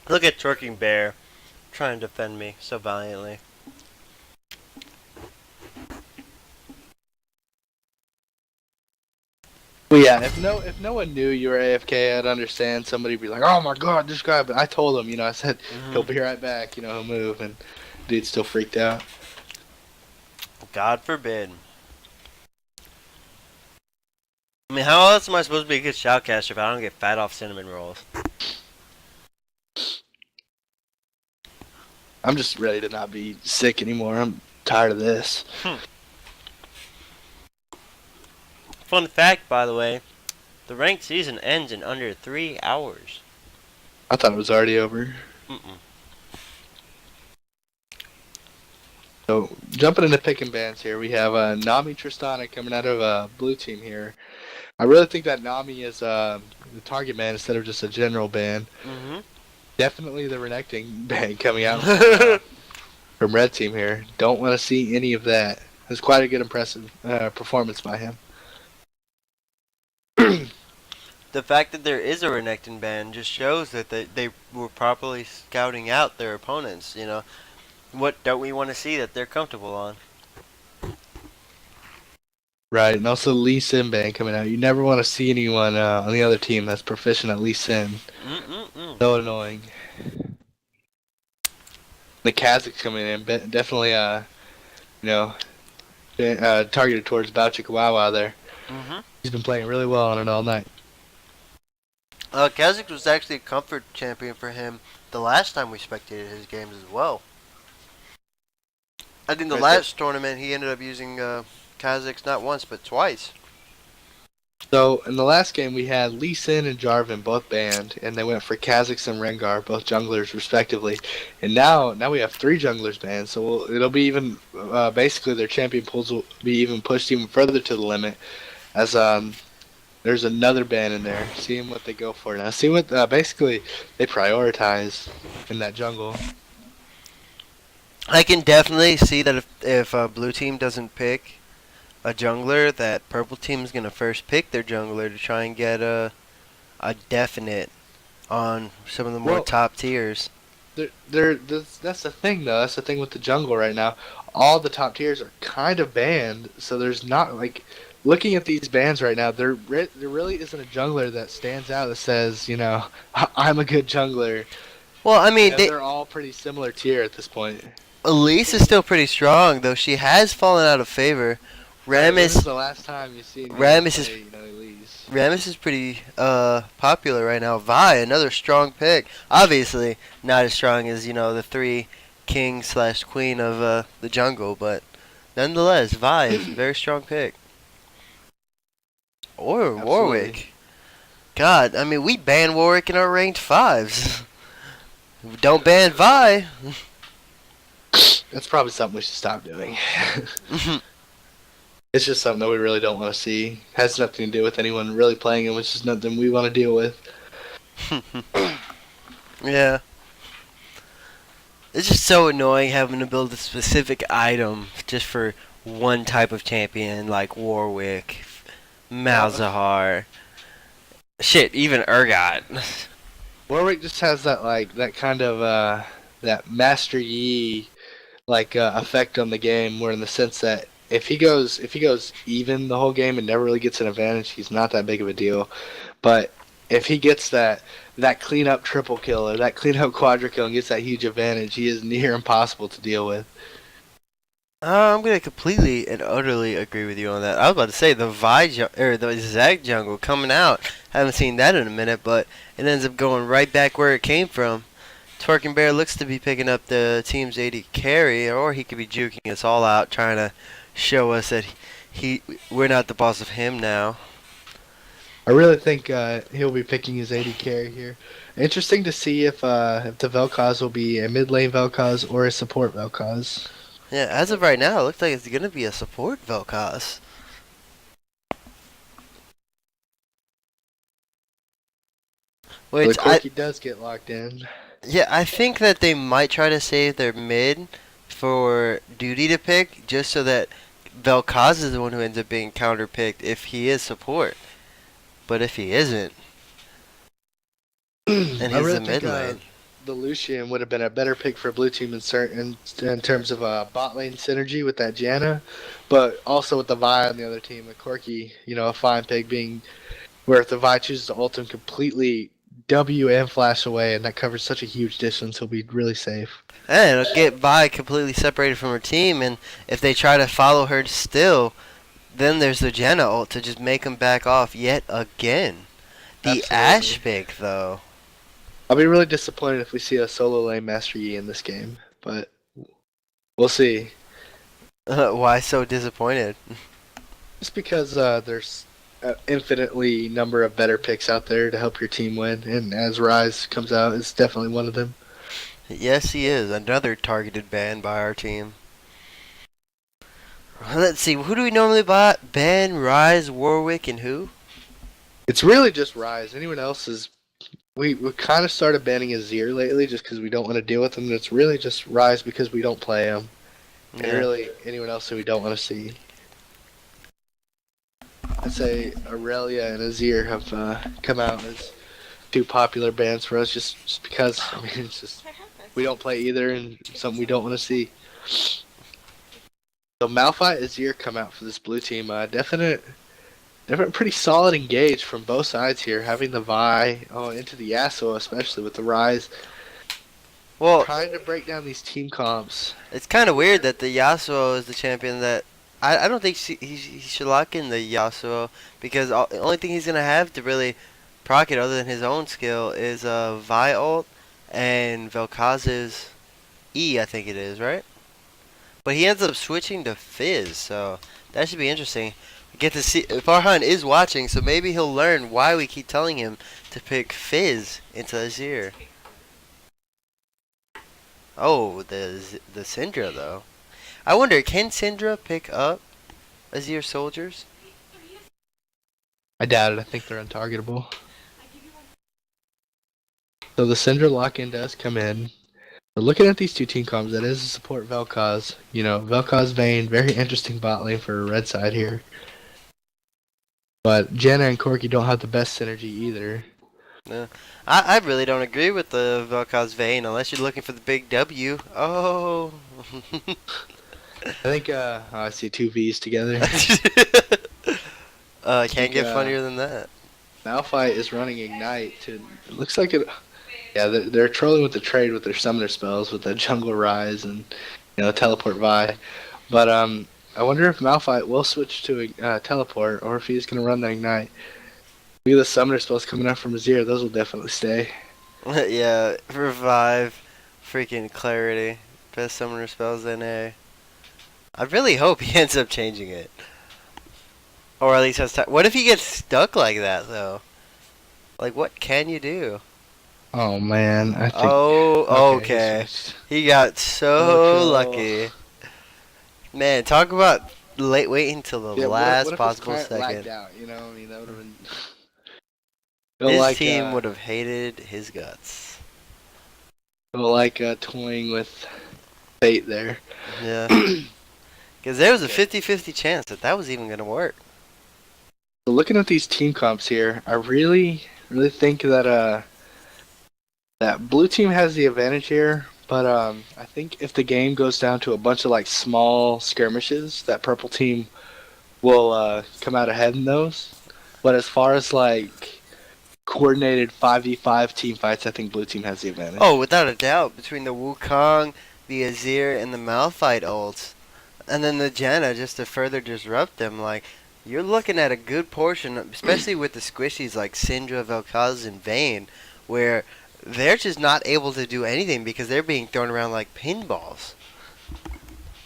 Look at Twerking Bear trying to defend me so valiantly. Well, yeah, if no one knew you were AFK, I'd understand. Somebody would be like, "Oh my God, this guy!" But I told him, I said he'll be right back. He'll move, and dude still freaked out. God forbid. I mean, how else am I supposed to be a good shoutcaster if I don't get fat off cinnamon rolls? I'm just ready to not be sick anymore. I'm tired of this. Fun fact, by the way, the ranked season ends in under 3 hours. I thought it was already over. Mm-mm. So jumping into picking bands here, we have Nami Tristana coming out of blue team here. I really think that Nami is the target ban instead of just a general ban. Mm-hmm. Definitely the renecting ban coming out from red team here. Don't want to see any of that. It's quite a good impressive performance by him. The fact that there is a Renekton ban just shows that they were properly scouting out their opponents. What don't we want to see that they're comfortable on? Right, and also Lee Sin ban coming out. You never want to see anyone on the other team that's proficient at Lee Sin. Mm-mm-mm. So annoying. The Kazakhs coming in, definitely targeted towards Bao Chihuahua there. Mm-hmm. He's been playing really well on it all night. Kazakh was actually a comfort champion for him the last time we spectated his games as well. I think the last tournament he ended up using Kazakhs not once but twice. So in the last game we had Lee Sin and Jarvan both banned, and they went for Kazakhs and Rengar, both junglers respectively. And now we have 3 junglers banned, so it'll be even basically their champion pools will be even pushed even further to the limit, as there's another ban in there. Seeing what they go for now. See what basically they prioritize in that jungle. I can definitely see that if blue team doesn't pick a jungler, that purple team is gonna first pick their jungler to try and get a definite on some of the more top tiers. That's the thing though. That's the thing with the jungle right now. All the top tiers are kind of banned, so there's not like looking at these bans right now. There really isn't a jungler that stands out that says, I'm a good jungler. Well, I mean, they're all pretty similar tier at this point. Elise is still pretty strong, though she has fallen out of favor. This is the last time you see Rammus play, Elise. Rammus is pretty popular right now. Vi, another strong pick. Obviously, not as strong as the 3 king / queen of the jungle, but nonetheless, Vi is a very strong pick. Or Absolutely. Warwick. God, I mean, we ban Warwick in our ranked 5s. Don't ban Vi. That's probably something we should stop doing. It's just something that we really don't want to see. Has nothing to do with anyone really playing him. It's just nothing we want to deal with. Yeah. It's just so annoying having to build a specific item just for one type of champion, like Warwick, Malzahar, shit, even Urgot. Warwick just has that kind of that Master Yi effect on the game, where in the sense that if he goes even the whole game and never really gets an advantage, he's not that big of a deal. But if he gets that cleanup triple kill or that cleanup quadra kill and gets that huge advantage, he is near impossible to deal with. I'm gonna completely and utterly agree with you on that. I was about to say the the Zag jungle coming out. Haven't seen that in a minute, but it ends up going right back where it came from. Twerking Bear looks to be picking up the team's AD carry, or he could be juking us all out, trying to show us that we're not the boss of him now. I really think he'll be picking his AD carry here. Interesting to see if the Vel'Koz will be a mid lane Vel'Koz or a support Vel'Koz. Yeah, as of right now, it looks like it's gonna be a support Vel'Koz. Which he does get locked in. Yeah, I think that they might try to save their mid for duty to pick, just so that Vel'Koz is the one who ends up being counter-picked if he is support. But if he isn't, and he's the mid lane. the Lucian would have been a better pick for blue team in terms of bot lane synergy with that Janna, but also with the Vi on the other team, a Corki, a fine pick being where if the Vi chooses to ult him completely W and flash away, and that covers such a huge distance, he'll be really safe. And it'll get by completely separated from her team, and if they try to follow her still, then there's the Jenna ult to just make them back off yet again. The Absolutely. Ash pick, though. I'll be really disappointed if we see a solo lane Master Yi in this game, but we'll see. Why so disappointed? Just because there's an infinitely number of better picks out there to help your team win, and as Rise comes out, it's definitely one of them. Yes, he is. Another targeted ban by our team. Let's see. Who do we normally ban? Rise, Warwick, and who? It's really just Rise. Anyone else is. We kind of started banning Azir lately just because we don't want to deal with him. And it's really just Rise because we don't play him. And really, anyone else that we don't want to see. I'd say Aurelia and Azir have come out as two popular bands for us just because, I mean, it's just. We don't play either, and something we don't want to see. So Malphite, Azir come out for this blue team. Definite, pretty solid engage from both sides here. Having the Vi, into the Yasuo, especially with the Rise. Well, Trying to break down these team comps. it's kind of weird that the Yasuo is the champion that. I don't think he should lock in the Yasuo because the only thing he's going to have to really proc it other than his own skill is Vi ult and Vel'Koz's E, I think it is, right? But he ends up switching to Fizz, so that should be interesting. We get to see Farhan is watching, so maybe he'll learn why we keep telling him to pick Fizz into Azir. Oh, the Syndra though. I wonder, can Syndra pick up Azir soldiers? I doubt it. I think they're untargetable. So the Syndra lock-in does come in. But looking at these two team comps, that is to support Vel'Koz. Vel'Koz Vayne, very interesting bot lane for red side here. But Janna and Corki don't have the best synergy either. I really don't agree with the Vel'Koz Vayne unless you're looking for the big W. Oh. I think I see two V's together. Can't get funnier than that. Malphite is running Ignite. It looks like it. Yeah, they're trolling with the trade with their summoner spells with the Jungle Rise and Teleport Vi. But I wonder if Malphite will switch to Teleport or if he's gonna run the Ignite. Look at the summoner spells coming out from Azir. Those will definitely stay. Yeah, revive, freaking clarity, best summoner spells NA. I really hope he ends up changing it, or at least has time. What if he gets stuck like that though? Like, what can you do? Oh man, I think. Oh, okay. He got so lucky. Man, talk about waiting until the last what if possible his client second. lagged out, I mean, that would have been. His team would have hated his guts. Toying with fate there. Yeah. Because there was a 50-50 chance that was even going to work. So looking at these team comps here, I really think that that blue team has the advantage here. But I think if the game goes down to a bunch of small skirmishes, that purple team will come out ahead in those. But as far as coordinated 5v5 team fights, I think blue team has the advantage. Oh, without a doubt. Between the Wukong, the Azir, and the Malphite ults. And then the Janna just to further disrupt them. You're looking at a good portion, especially with the squishies like Syndra, Vel'Koz, and Vayne, where they're just not able to do anything because they're being thrown around like pinballs.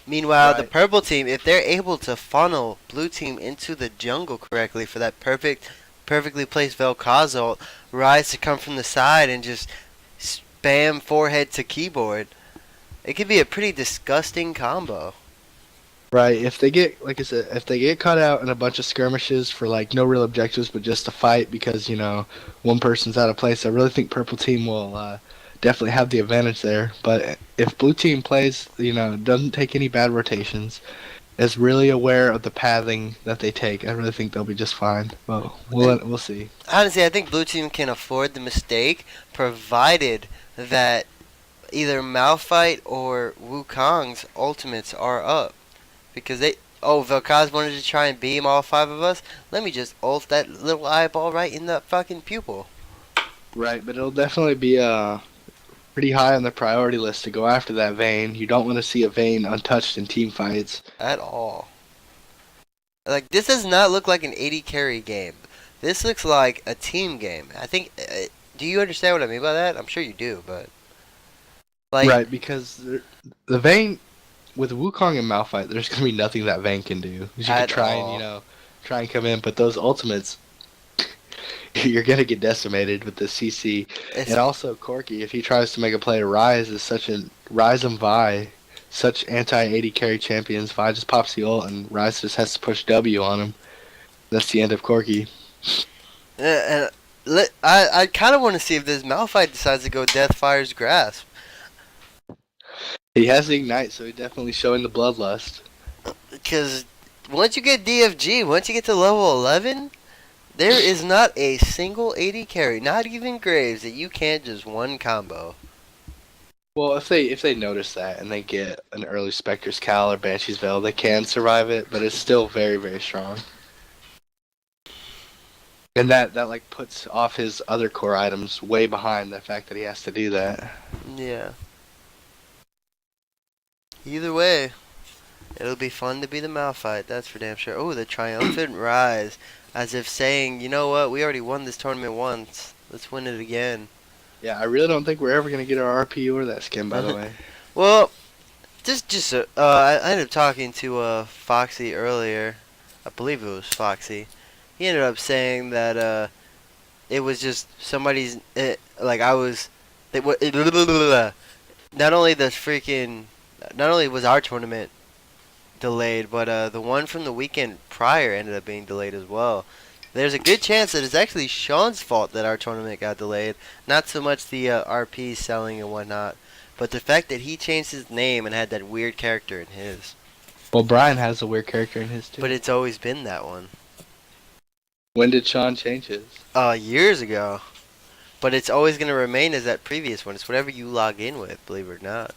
Meanwhile, the purple team, if they're able to funnel blue team into the jungle correctly for that perfectly placed Vel'Koz ult, Rise to come from the side and just spam forehead to keyboard, it could be a pretty disgusting combo. Right, if they get, if they get caught out in a bunch of skirmishes for no real objectives but just to fight because one person's out of place, I really think purple team will definitely have the advantage there. But if blue team plays, doesn't take any bad rotations, is really aware of the pathing that they take, I really think they'll be just fine. Well, And we'll see. honestly, I think Blue Team can afford the mistake, provided that either Malphite or Wukong's ultimates are up. Because they. Oh, Vel'Koz wanted to try and beam all 5 of us? Let me just ult that little eyeball right in the fucking pupil. Right, but it'll definitely be pretty high on the priority list to go after that Vayne. You don't want to see a Vayne untouched in team fights. At all. Like, this does not look like an 80 carry game. This looks like a team game. I think. Do you understand what I mean by that? I'm sure you do, but. Like. Right, because the Vayne with Wukong and Malphite, there's gonna be nothing that Vayne can do. 'Cause you could At try and all. try and come in, but those ultimates, you're gonna get decimated with the CC. It's And also Corki, if he tries to make a play to Rise, is such a Rise and Vi, such anti-80 carry champions. Vi just pops the ult and Rise just has to push W on him. That's the end of Corki. and I kind of want to see if this Malphite decides to go Deathfire's Grasp. He has the Ignite, so he's definitely showing the bloodlust. Because once you get DFG, once you get to level 11, there is not a single 80 carry, not even Graves, that you can't just one combo. Well, if they notice that and they get an early Spectre's Cal or Banshee's Veil, they can survive it, but it's still very, very strong. And that like puts off his other core items way behind the fact that he has to do that. Yeah. Either way, it'll be fun to be the Malphite, that's for damn sure. Oh, the Triumphant Rise. As if saying, you know what, we already won this tournament once. Let's win it again. Yeah, I really don't think we're ever gonna get our RP or that skin, by the way. Well, I ended up talking to Foxy earlier. I believe it was Foxy. He ended up saying that it was just somebody's like I was. Not only the freaking, not only was our tournament delayed, but the one from the weekend prior ended up being delayed as well. There's a good chance that it's actually Sean's fault that our tournament got delayed. Not so much the RP selling and whatnot, but the fact that he changed his name and had that weird character in his. Well, Brian has a weird character in his too. But it's always been that one. When did Sean change his? Years ago. But it's always going to remain as that previous one. It's whatever you log in with, believe it or not.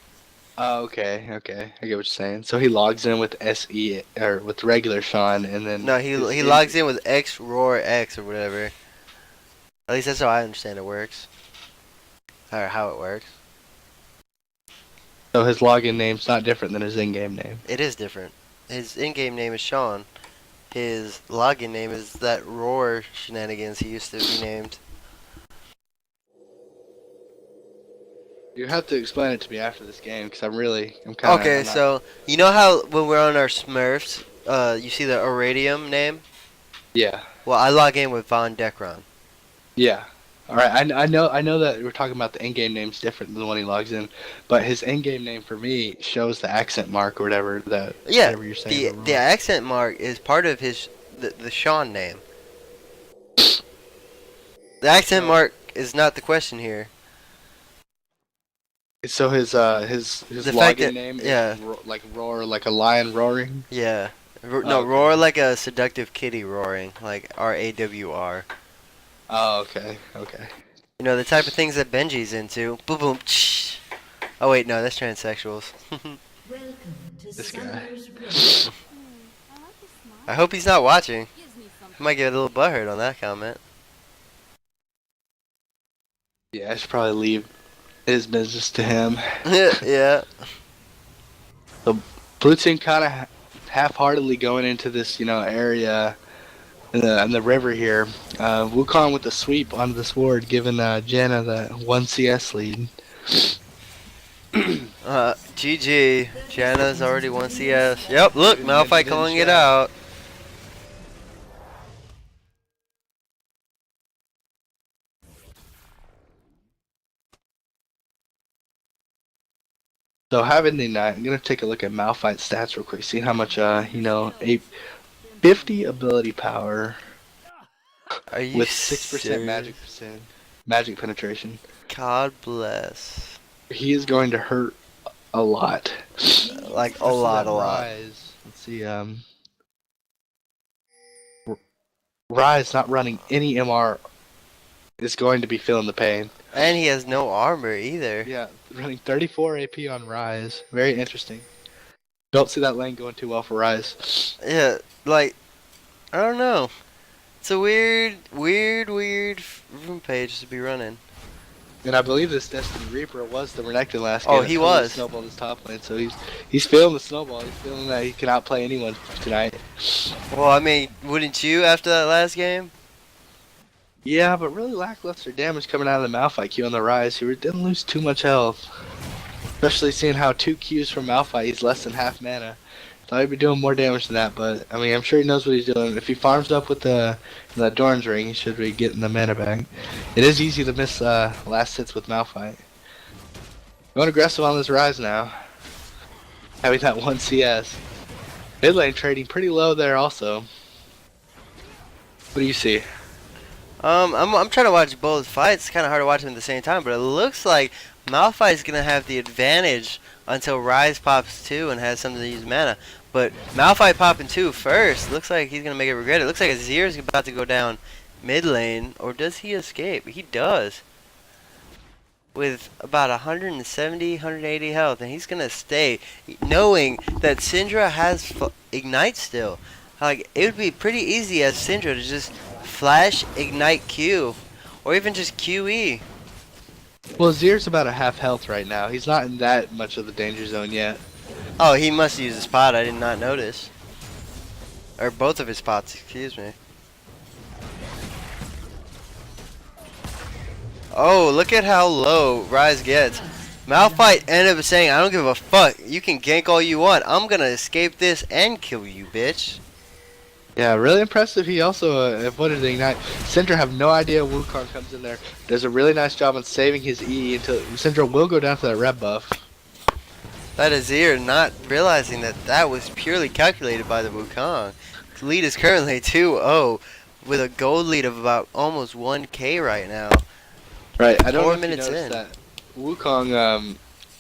Oh, okay. I get what you're saying. So he logs in with SE or with regular Sean, and then No, he logs in with X Roar X or whatever. At least that's how I understand it works. Or how it works. So his login name's not different than his in-game name. It is different. His in-game name is Sean. His login name is that Roar shenanigans he used to be named. You have to explain it to me after this game, because I'm kind of... Okay, so you know how when we're on our Smurfs, you see the Iradium name? Yeah. Well, I log in with Von Dekron. Yeah. All right. I know that we're talking about the in-game name's different than the one he logs in, but his in-game name for me shows the accent mark or whatever that. Yeah. Whatever you're saying. The accent mark is part of the Sean name. The accent mark is not the question here. So his login name is like roar, like a lion roaring. Yeah. No, okay. Roar like a seductive kitty roaring, like RAWR. Oh, okay. You know, the type of things that Benji's into. Boom, boom, shh. Oh, wait, no, that's transsexuals. This guy. I hope he's not watching. I might get a little butthurt on that comment. Yeah, I should probably leave his business to him. Yeah. So, Blue Team kind of half-heartedly going into this, area in the river here. Wukong with the sweep onto the sword, giving Janna the 1 CS lead. GG. Janna's already 1 CS. Yep, look, Malphite calling it out. So having the night, I'm gonna take a look at Malphite's stats real quick, see how much a 50 ability power Are you with 6% magic penetration. God bless. He is going to hurt a lot. Like a lot. Rise Let's see. Rise not running any MR is going to be feeling the pain. And he has no armor either. Yeah, running 34 AP on Rise. Very interesting. Don't see that lane going too well for Rise. Yeah, like, I don't know. It's a weird room page to be running. And I believe this Destiny Reaper was the Renekton last Oh, game. he was. Snowballed his top lane, so he's feeling the snowball. He's feeling that he can outplay anyone tonight. Well, I mean, wouldn't you after that last game? Yeah, but really lackluster damage coming out of the Malphite Q on the Rise. He didn't lose too much health. Especially seeing how 2 Qs from Malphite, he's less than half mana. Thought he'd be doing more damage than that, but I mean, I'm sure he knows what he's doing. If he farms up with the Doran's Ring, he should be getting the mana back. It is easy to miss last hits with Malphite. Going aggressive on this Rise now. Having that 1 CS. Mid lane trading pretty low there also. What do you see? I'm trying to watch both fights. It's kind of hard to watch them at the same time, but it looks like Malphite's gonna have the advantage until Rise pops 2 and has something to use mana. But Malphite popping 2 first, looks like he's gonna make it regret it. Looks like Azir's about to go down mid lane, or does he escape? He does. With about 170, 180 health, and he's gonna stay, knowing that Syndra has Ignite still. Like, it would be pretty easy as Syndra to just flash Ignite Q, or even just QE. Well, Azir's about a half health right now. He's not in that much of the danger zone yet. Oh, he must use his pot. I did not notice. Or both of his pots, excuse me. Oh, look at how low Rise gets. Malphite ended up saying, I don't give a fuck. You can gank all you want. I'm gonna escape this and kill you, bitch. Yeah, really impressive. He also avoided the Ignite. Syndra have no idea Wukong comes in there. Does a really nice job on saving his E until Syndra will go down to that red buff. That Azir not realizing that that was purely calculated by the Wukong. The lead is currently 2-0 with a gold lead of about almost 1k right now. Right, I don't 4 know if minutes you noticed in. that Wukong,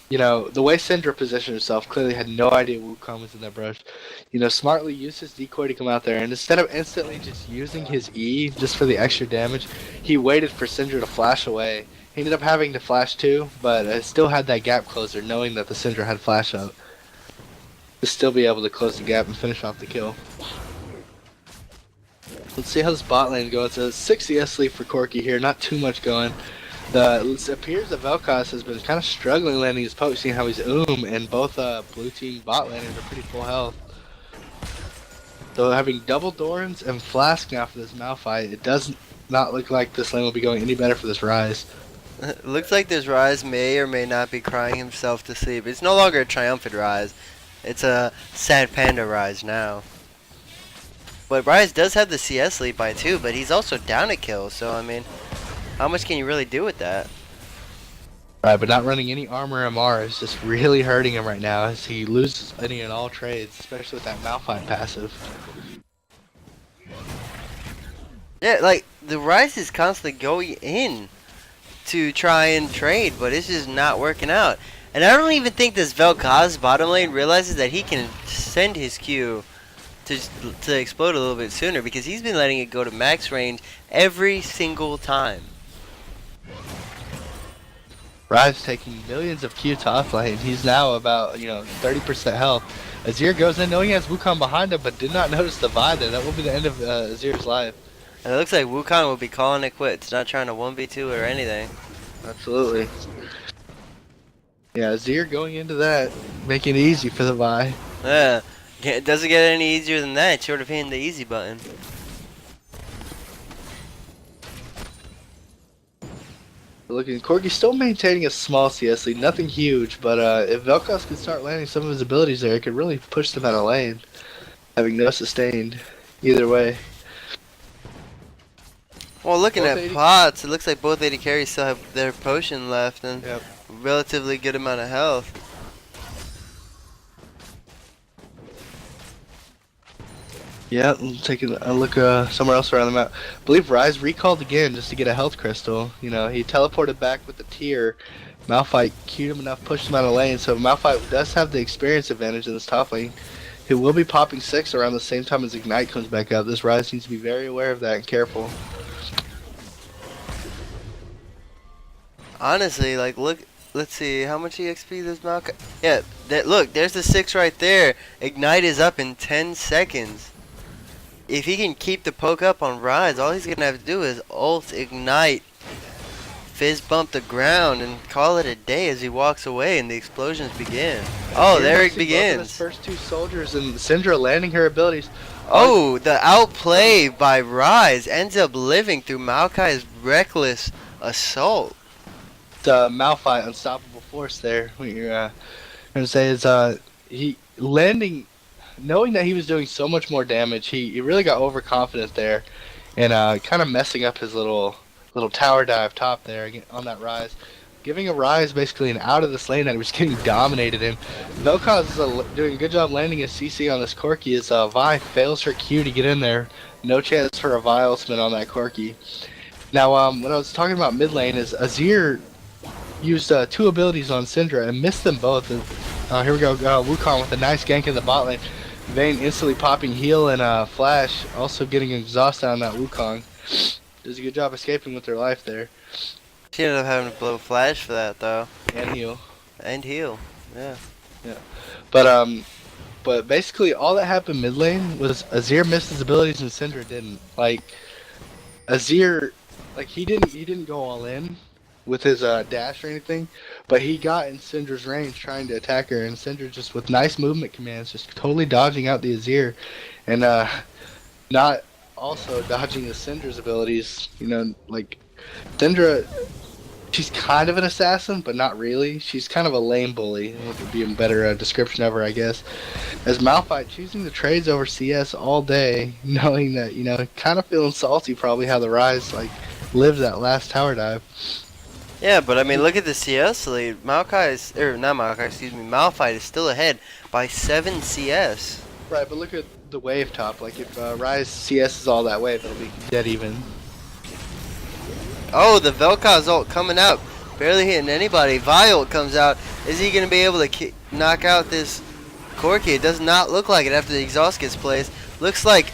you know, the way Syndra positioned herself, clearly had no idea Wukong was in that brush. You know, smartly used his decoy to come out there, and instead of instantly just using his E just for the extra damage, he waited for Syndra to flash away. He ended up having to flash too, but still had that gap closer, knowing that the Syndra had flash up. To still be able to close the gap and finish off the kill. Let's see how this bot lane goes. It's a 6 CS lead for Corki here, not too much going. It appears that Vel'Koz has been kind of struggling landing his poke, seeing how he's and both blue team bot laners are pretty full health. So having double Dorans and Flask now for this Malphite, it does not look like this lane will be going any better for this Rise. Looks like this Rise may or may not be crying himself to sleep. It's no longer a triumphant Rise. It's a sad panda Rise now. But Rise does have the CS lead by 2, but he's also down a kill, so I mean, how much can you really do with that? Right, but not running any armor MR is just really hurting him right now as he loses any and all trades, especially with that Malphite passive. Yeah, like, the Rise is constantly going in to try and trade, but it's just not working out. And I don't even think this Vel'Koz bottom lane realizes that he can send his Q to explode a little bit sooner, because he's been letting it go to max range every single time. Rise taking millions of Q to off lane. He's now about, 30% health. Azir goes in knowing he has Wukong behind him, but did not notice the Vi there. That will be the end of Azir's life. And it looks like Wukong will be calling it quits, not trying to 1v2 or anything. Absolutely. Yeah, Azir going into that, making it easy for the Vi. Yeah, it doesn't get any easier than that, short of hitting the easy button. Looking, Corki's still maintaining a small CS lead, nothing huge, but if Vel'Koz could start landing some of his abilities there, it could really push them out of lane, having no sustained either way. Well, looking at pots, it looks like both AD carries still have their potion left and relatively good amount of health. Yeah, taking a look somewhere else around the map. I believe Rise recalled again just to get a health crystal. You know, he teleported back with the tier. Malphite queued him enough, pushed him out of lane, so Malphite does have the experience advantage in this top lane. He will be popping 6 around the same time as Ignite comes back up. This Rise needs to be very aware of that and careful. Honestly, like, look, let's see, how much EXP does Maokai? Yeah, look, there's the 6 right there. Ignite is up in 10 seconds. If he can keep the poke up on Rise, all he's gonna have to do is ult Ignite, fizz bump the ground, and call it a day as he walks away and the explosions begin. Oh, there it begins. His first 2 soldiers and Syndra landing her abilities. Oh, the outplay by Rise ends up living through Maokai's reckless assault. The Malphite unstoppable force there. What you're gonna say is he landing, knowing that he was doing so much more damage. He really got overconfident there, and kind of messing up his little tower dive top there on that Rise, giving a Rise basically an out of this lane that he was getting dominated in. Vel'Koz is doing a good job landing his CC on this Corki as Vi fails her Q to get in there. No chance for a Vi ultimate on that Corki. Now, when I was talking about mid lane, is Azir used 2 abilities on Syndra and missed them both. Here we go, Wukong with a nice gank in the bot lane. Vayne instantly popping heal and flash, also getting exhausted on that Wukong. Does a good job escaping with their life there. She ended up having to blow flash for that though. And heal. And heal, yeah. Yeah. But basically all that happened mid lane was Azir missed his abilities and Syndra didn't. Like Azir, like he didn't go all in with his dash or anything, but he got in Syndra's range trying to attack her, and Syndra just with nice movement commands just totally dodging out the Azir, and not also dodging the Syndra's abilities. You know, like Syndra, she's kind of an assassin, but not really. She's kind of a lame bully. It would be a better description of her, I guess. As Malphite choosing the trades over CS all day, knowing that, you know, kind of feeling salty probably how the Rise like lived that last tower dive. Yeah, but I mean, look at the CS lead. Malphite is still ahead by 7 CS. Right, but look at the wave top. Like, if Rise CS is all that wave, it'll be dead even. Oh, the Vel'Koz ult coming out. Barely hitting anybody. Vi ult comes out. Is he going to be able to knock out this Corki? It does not look like it after the exhaust gets placed. Looks like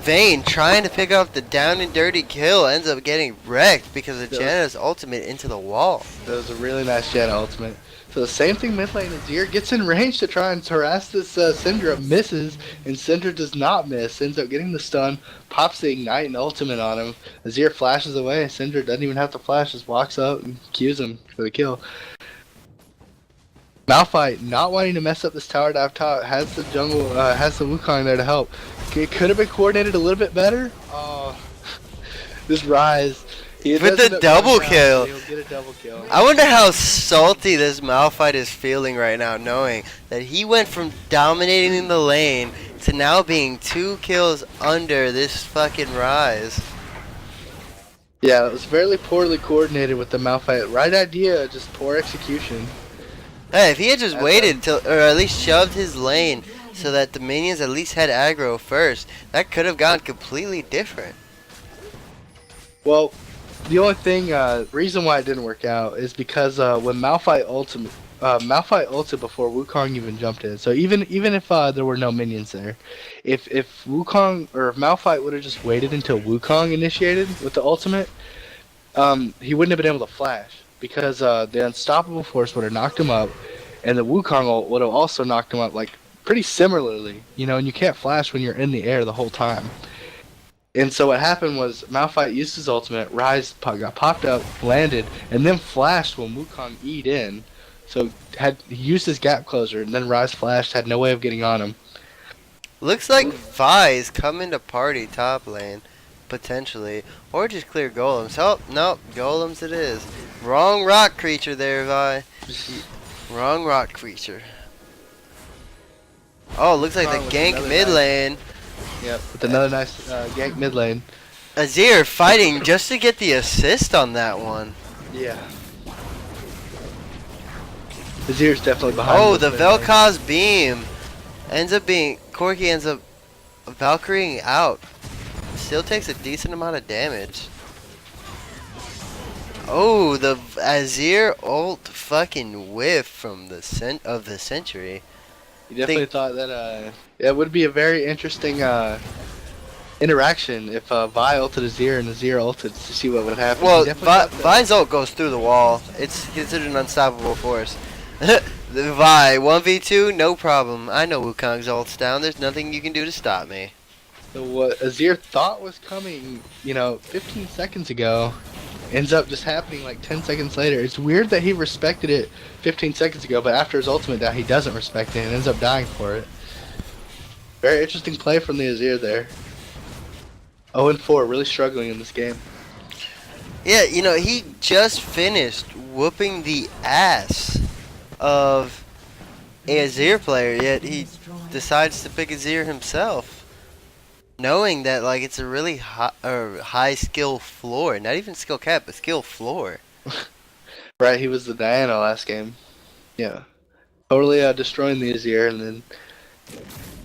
Vayne trying to pick up the down and dirty kill ends up getting wrecked because of Janna's ultimate into the wall. That was a really nice Janna ultimate. So the same thing mid lane. Azir gets in range to try and harass this Syndra, misses, and Syndra does not miss. Ends up getting the stun, pops the ignite and ultimate on him. Azir flashes away. Syndra doesn't even have to flash, just walks up and cues him for the kill. Malphite not wanting to mess up this tower dive top, has the jungle, has the Wukong there to help. It could have been coordinated a little bit better. Oh, this Rise. With the double kill. He'll get a double kill. I wonder how salty this Malphite is feeling right now, knowing that he went from dominating the lane to now being 2 kills under this fucking Rise. Yeah, it was very poorly coordinated with the Malphite. Right idea, just poor execution. Hey, if he had just waited till, or at least shoved his lane so that the minions at least had aggro first, that could have gone completely different. Well, the only thing, reason why it didn't work out is because when Malphite ulted before Wukong even jumped in. So even if there were no minions there, if Wukong or if Malphite would have just waited until Wukong initiated with the ultimate, he wouldn't have been able to flash because the unstoppable force would have knocked him up, and the Wukong ult would have also knocked him up like pretty similarly. You know, and you can't flash when you're in the air the whole time. And so what happened was Malphite used his ultimate, Rise got popped up, landed, and then flashed when Wukong E'd in. So he used his gap closer, and then Rise flashed, had no way of getting on him. Looks like Vi's coming to party top lane, potentially. Or just clear golems. Oh, nope, golems it is. Wrong rock creature there, Vi. Wrong rock creature. Oh, looks like the gank mid lane. Yep, with another nice gank mid lane. Azir fighting just to get the assist on that one. Yeah. Azir's definitely behind. Oh, the Vel'Koz beam ends up being Corki ends up Valkyrieing out. Still takes a decent amount of damage. Oh, the Azir ult fucking whiff from the century. He definitely thought that it would be a very interesting interaction if Vi ulted Azir and Azir ulted to see what would happen. He Well, definitely thought that. Vi's ult goes through the wall. It's considered an unstoppable force. The Vi 1v2, no problem. I know Wukong's ult's down. There's nothing you can do to stop me. So what Azir thought was coming, 15 seconds ago, ends up just happening like 10 seconds later. It's weird that he respected it 15 seconds ago, but after his ultimate down, he doesn't respect it and ends up dying for it. Very interesting play from the Azir there. 0-4, really struggling in this game. Yeah, he just finished whooping the ass of a Azir player, yet he decides to pick Azir himself, knowing that like it's a really high skill floor, not even skill cap, but skill floor. Right, he was the Diana last game. Yeah, totally destroying the Azir, and then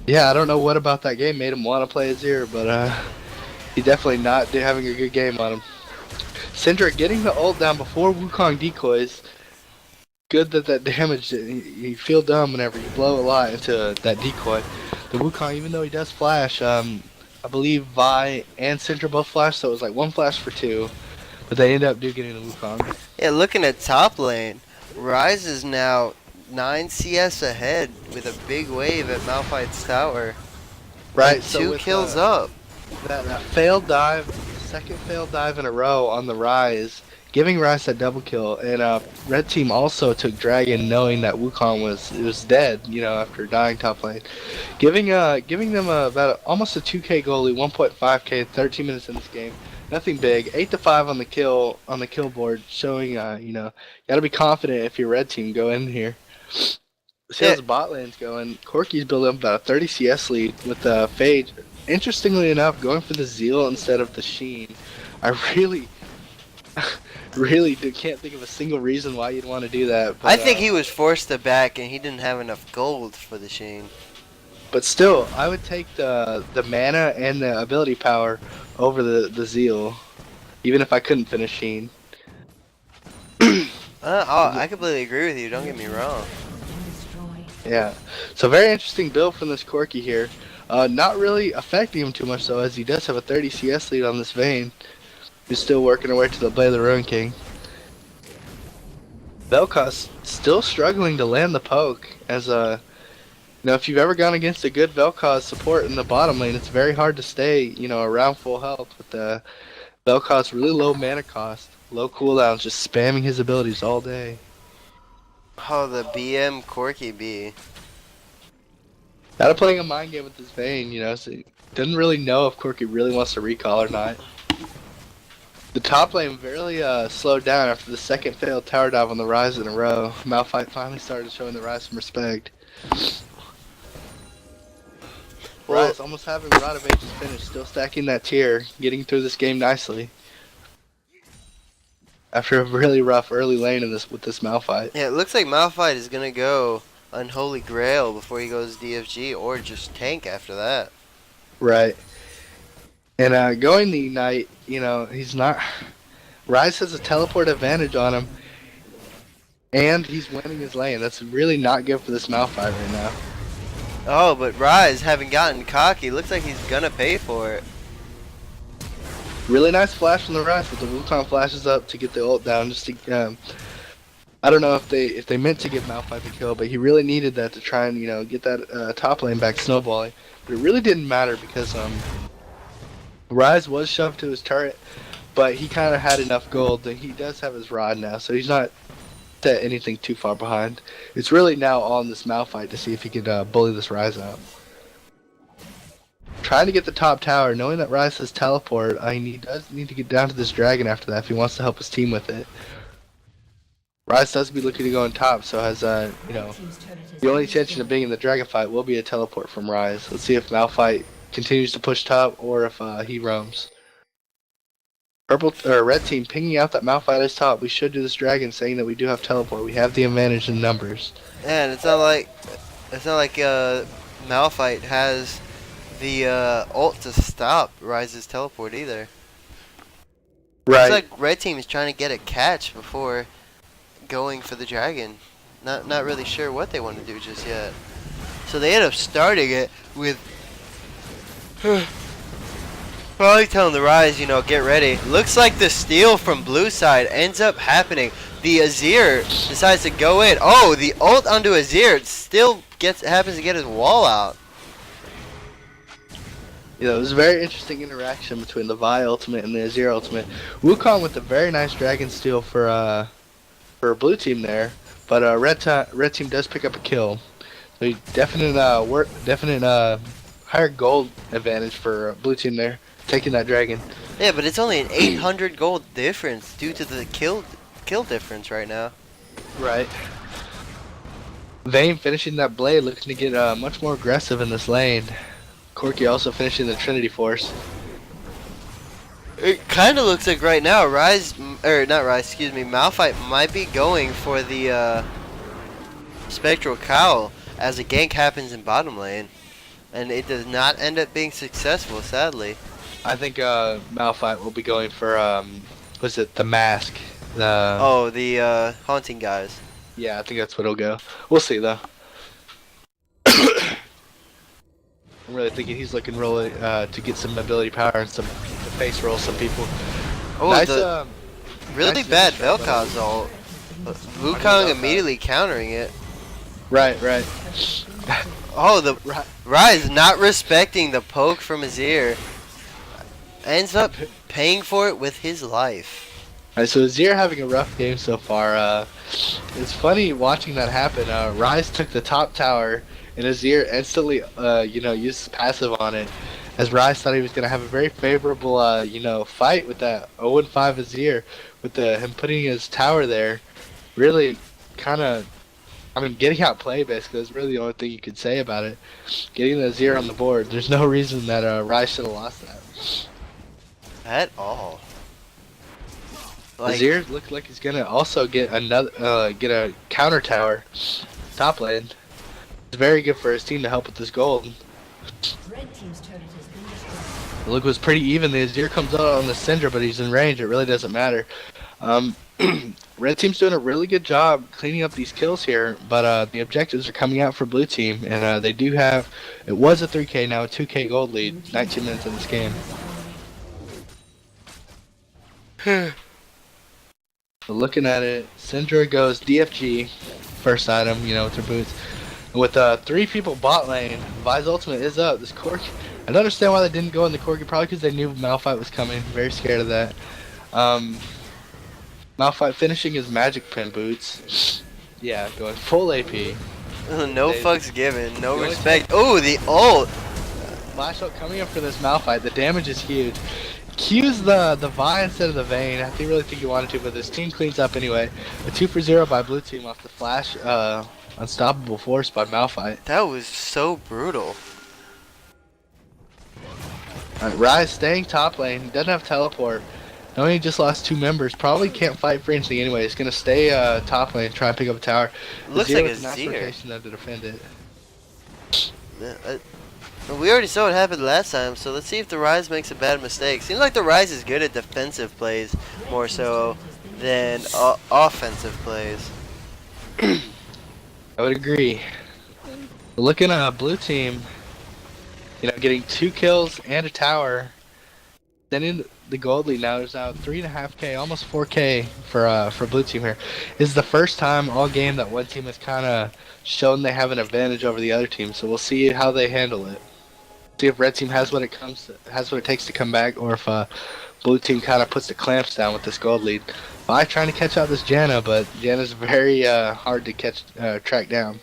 yeah, I don't know what about that game made him want to play Azir, but he definitely not having a good game on him. Syndra getting the ult down before Wukong decoys. Good that damage. You feel dumb whenever you blow a lot into that decoy. The Wukong, even though he does flash, I believe Vi and Syndra both flash, so it was like one flash for two. But they end up getting the Wukong. Yeah, looking at top lane, Rise is now 9 CS ahead with a big wave at Malphite's tower. Right, and so two with, kills up. That failed dive, second failed dive in a row on the Rise, giving Rise that double kill, and Red Team also took Dragon knowing that Wukong was dead, after dying top lane. Giving them about almost a 2k goalie, 1.5k, 13 minutes in this game. Nothing big. 8-5 on the kill board, showing you gotta be confident if you're Red Team go in here. See how the bot lane's going. Corki's building up about a 30 CS lead with Phage. Interestingly enough, going for the Zeal instead of the Sheen. I really can't think of a single reason why you'd want to do that. But, I think he was forced to back and he didn't have enough gold for the Sheen. But still, I would take the mana and the ability power over the Zeal, even if I couldn't finish Sheen. I completely agree with you, don't get me wrong. Yeah, so very interesting build from this Corki here. Not really affecting him too much though, as he does have a 30 CS lead on this Vayne. He's still working her way to the Blade of the Ruin King. Vel'Koz still struggling to land the poke, as if you've ever gone against a good Vel'Koz support in the bottom lane, it's very hard to stay, around full health with the Vel'Koz really low mana cost, low cooldowns, just spamming his abilities all day. Oh, the BM Corki B. Gotta playing a mind game with this Vayne, so he doesn't really know if Corki really wants to recall or not. The top lane very slowed down after the second failed tower dive on the Rise in a row. Malphite finally started showing the Rise some respect. Rise almost having Rod of Ages finished, still stacking that tier, getting through this game nicely. After a really rough early lane with this Malphite. Yeah, it looks like Malphite is gonna go Unholy Grail before he goes DFG, or just tank after that. Right. And going the Ignite, he's not... Rise has a teleport advantage on him, and he's winning his lane. That's really not good for this Malphite right now. Oh, but Rise, having gotten cocky, looks like he's gonna pay for it. Really nice flash from the Rise, but the Wukong flashes up to get the ult down. Just to, I don't know if they meant to give Malphite the kill, but he really needed that to try and get that top lane back snowballing. But it really didn't matter because Rise was shoved to his turret, but he kind of had enough gold that he does have his rod now, so he's not set anything too far behind. It's really now on this Malphite to see if he could bully this Rise out. Trying to get the top tower, knowing that Rise has teleport, he does need to get down to this dragon after that if he wants to help his team with it. Rise does be looking to go on top, so has the only intention of being in the dragon fight will be a teleport from Rise. Let's see if Malphite continues to push top or if he roams. Red team pinging out that Malphite is top. We should do this dragon, saying that we do have teleport. We have the advantage in numbers. Yeah, and it's not like Malphite has the ult to stop Rise's teleport either. Right. It's like Red team is trying to get a catch before going for the dragon. Not really sure what they want to do just yet. So they end up starting it with probably telling the Rise, you know, get ready. Looks like the steal from blue side ends up happening. The Azir decides to go in. Oh, the ult onto Azir still happens to get his wall out. You know, it was a very interesting interaction between the Vi ultimate and the Azir ultimate. Wukong with a very nice dragon steal for blue team there, but red team does pick up a kill. So definite higher gold advantage for blue team there, taking that dragon. Yeah, but it's only an 800 gold difference due to the kill difference right now. Right. Vayne finishing that blade, looking to get much more aggressive in this lane. Corki also finishing the Trinity Force. It kind of looks like right now Malphite might be going for the Spectral Cowl as a gank happens in bottom lane, and it does not end up being successful, sadly. I think Malphite will be going for was it the mask? The haunting guys. Yeah, I think that's what it'll go. We'll see though. I'm really thinking he's looking really to get some ability power and to face roll some people. Oh, nice, really nice bad finish, Vel'Koz ult. Wukong immediately countering it. Right. Oh, the Rise not respecting the poke from Azir. Ends up paying for it with his life. Alright, so Azir having a rough game so far. It's funny watching that happen. Rise took the top tower, and Azir instantly, used his passive on it. As Rise thought he was going to have a very favorable, fight with that 0-5 Azir, with him putting his tower there. Really, kind of, getting outplayed basically is really the only thing you could say about it. Getting the Azir on the board. There's no reason that Rise should have lost that. At all. Azir looked like he's gonna also get another, get a counter tower, top lane. It's very good for his team to help with this gold. Red team's turret has been destroyed. The look was pretty even. The Azir comes out on the Syndra, but he's in range. It really doesn't matter. Red team's doing a really good job cleaning up these kills here, but the objectives are coming out for blue team, and they do have. It was a 3K, now a 2K gold lead. 19 minutes in this game. Looking at it, Syndra goes DFG, first item, with her boots. And with 3 people bot lane, Vi's ultimate is up. This Corki, I don't understand why they didn't go in the Corki, probably because they knew Malphite was coming. Very scared of that. Malphite finishing his magic pin boots. Yeah, going full AP. No fucks given, no respect. Oh, the ult! Flash ult coming up for this Malphite. The damage is huge. Q's the Vi instead of the Vayne. I really think he wanted to, but this team cleans up anyway. A 2-for-0 by blue team off the flash unstoppable force by Malphite. That was so brutal. Alright, Rise staying top lane. He doesn't have teleport. Knowing he just lost 2 members, probably can't fight for anything anyway. He's gonna stay top lane, try and pick up a tower. Looks like a nice Azir. rotation though to defend it. We already saw what happened last time, so let's see if the Rise makes a bad mistake. Seems like the Rise is good at defensive plays more so than offensive plays. I would agree. Looking at blue team, getting 2 kills and a tower. Then in the gold lead now, there's now 3.5K, almost 4K for blue team here. This is the first time all game that one team has kind of shown they have an advantage over the other team. So we'll see how they handle it. See if red team has what it takes to come back, or if blue team kind of puts the clamps down with this gold lead. Vi trying to catch out this Janna, but Janna's very hard to track down.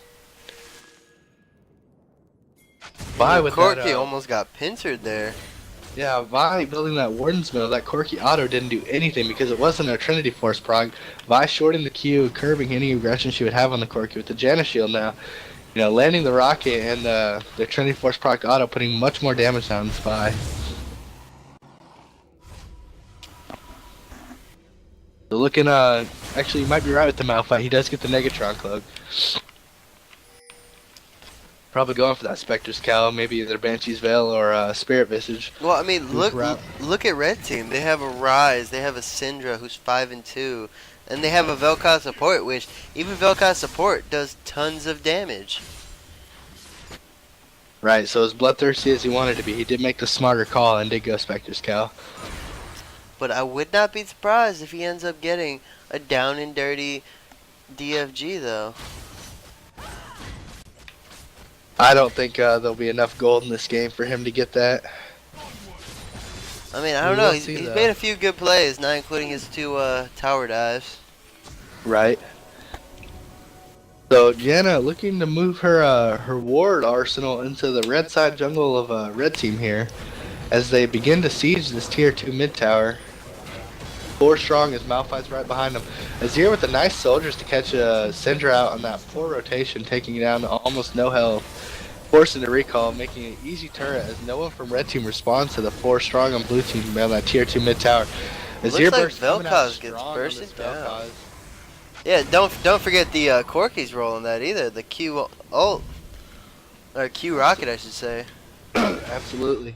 Vi with Corki that, almost got pincered there. Yeah, Vi building that Warden's Mill, that Corki auto didn't do anything because it wasn't a Trinity Force prog. Vi shorting the Q, curbing any aggression she would have on the Corki with the Janna shield now. Landing the rocket and the Trinity Force proc auto, putting much more damage down this Vi. So looking, actually you might be right with the Malphite, he does get the Negatron cloak. Probably going for that Spectre's Cowl, maybe either Banshee's Veil or Spirit Visage. Well, look at red team. They have a Rise, they have a Syndra who's 5-2. And they have a Vel'Koz support, which even Vel'Koz support does tons of damage. Right, so as bloodthirsty as he wanted to be, he did make the smarter call and did go Spectre's Cow. But I would not be surprised if he ends up getting a down and dirty DFG though. I don't think there'll be enough gold in this game for him to get that. I mean, I We don't know. will He's see, though. made a few good plays, not including his 2 tower dives. Right. So Janna looking to move her ward arsenal into the red side jungle of red team here, as they begin to siege this tier 2 mid tower. 4 strong as Malphite's right behind him. Azir with the nice soldiers to catch Syndra out on that poor rotation, taking it down to almost no health. Forcing the recall, making an easy turret as no one from red team responds to the 4 strong on blue team on that tier 2 mid tower. Looks Azir like burst coming out Vel'Koz gets strong on bursted this down. Vel'Koz. Yeah, don't forget the Corky's role in that either. The Q ult, or Q rocket, I should say. Absolutely.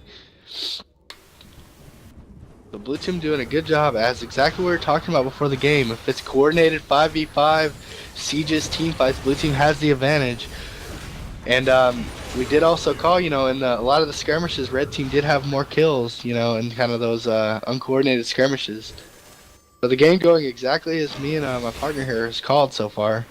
The blue team doing a good job, as exactly what we were talking about before the game. If it's coordinated 5v5 sieges, team fights, blue team has the advantage. And we did also call, in a lot of the skirmishes, red team did have more kills, in kind of those uncoordinated skirmishes. So the game going exactly as me and my partner here has called so far.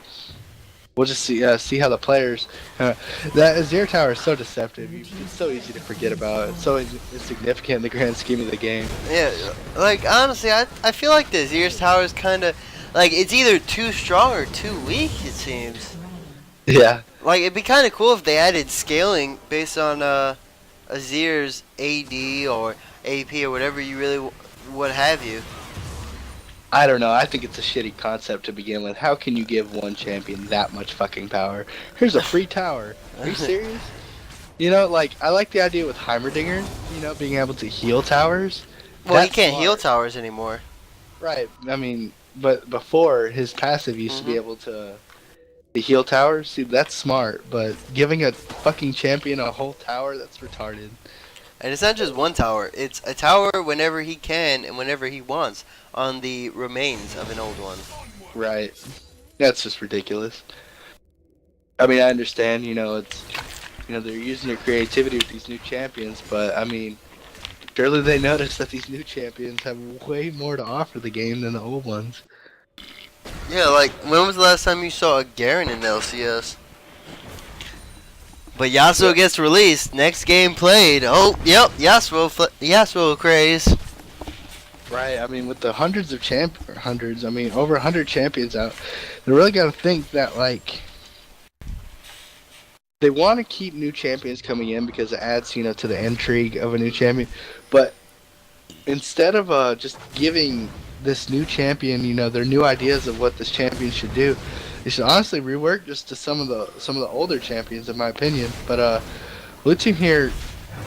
We'll just see how the players. That Azir tower is so deceptive. It's so easy to forget about. It's so insignificant in the grand scheme of the game. Yeah, like honestly, I feel like the Azir's tower is kind of like it's either too strong or too weak. It seems. Yeah. Like it'd be kind of cool if they added scaling based on Azir's AD or AP or whatever you really would have you. I don't know. I think it's a shitty concept to begin with. How can you give one champion that much fucking power? Here's a free tower. Are you serious? I like the idea with Heimerdinger, being able to heal towers. Well, he That's can't heal smart. towers anymore. Right. I mean, but before, his passive used to be able to heal towers. See, that's smart. But giving a fucking champion a whole tower, that's retarded. And it's not just one tower. It's a tower whenever he can and whenever he wants on the remains of an old one. Right. That's just ridiculous. I mean, I understand, it's, they're using their creativity with these new champions, but I mean, surely they notice that these new champions have way more to offer the game than the old ones. Yeah, like, when was the last time you saw a Garen in LCS? But Yasuo gets released. Next game played. Oh, yep, Yasuo craze. Right, I mean, with the over 100 champions out, they really got to think that, like, they want to keep new champions coming in because it adds, to the intrigue of a new champion. But instead of just giving this new champion, their new ideas of what this champion should do, they should honestly rework just to some of the older champions, in my opinion. But blue team here,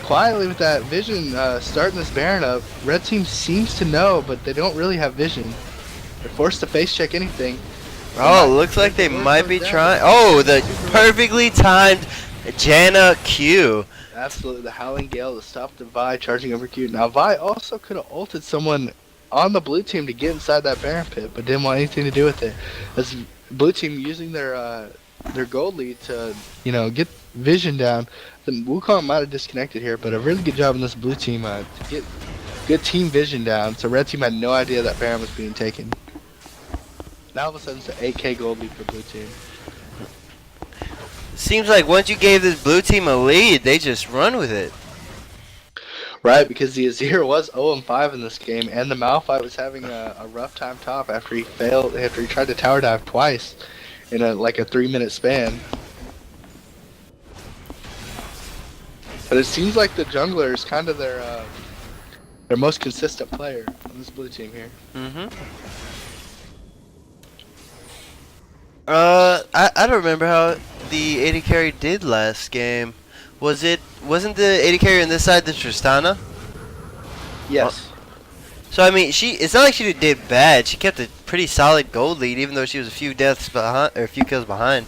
quietly with that vision, starting this Baron up. Red team seems to know, but they don't really have vision. They're forced to face check anything. Oh, looks like they might be trying. Oh, the perfectly timed Janna Q. Absolutely, the Howling Gale to stop the Vi charging over Q. Now Vi also could have ulted someone on the blue team to get inside that Baron pit, but didn't want anything to do with it. As blue team using their gold lead to get vision down. The Wukong might have disconnected here, but a really good job on this blue team to get good team vision down. So red team had no idea that Baron was being taken. Now all of a sudden it's an 8k gold lead for blue team. Seems like once you gave this blue team a lead, they just run with it. Right, because the Azir was 0-5 in this game, and the Malphite was having a rough time top after he tried to tower dive twice in a 3-minute span. But it seems like the jungler is kind of their most consistent player on this blue team here. I don't remember how the AD carry did last game. Wasn't the AD carry on this side the Tristana? Yes. So I mean, it's not like she did bad. She kept a pretty solid gold lead, even though she was a few deaths behind or a few kills behind.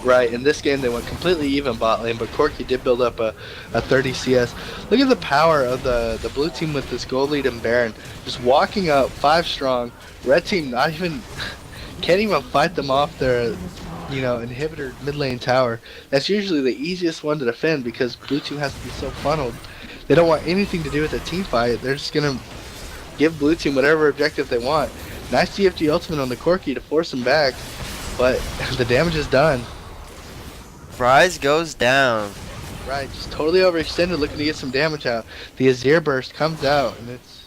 Right, in this game they went completely even bot lane, but Corky did build up a 30 CS. Look at the power of the blue team with this gold lead and Baron. Just walking up 5 strong. Red team can't even fight them off their inhibitor mid lane tower. That's usually the easiest one to defend because blue team has to be so funneled. They don't want anything to do with a team fight. They're just gonna give blue team whatever objective they want. Nice DFG ultimate on the Corki to force him back, but the damage is done. Rise goes down. Right, just totally overextended, looking to get some damage out. The Azir burst comes out, and it's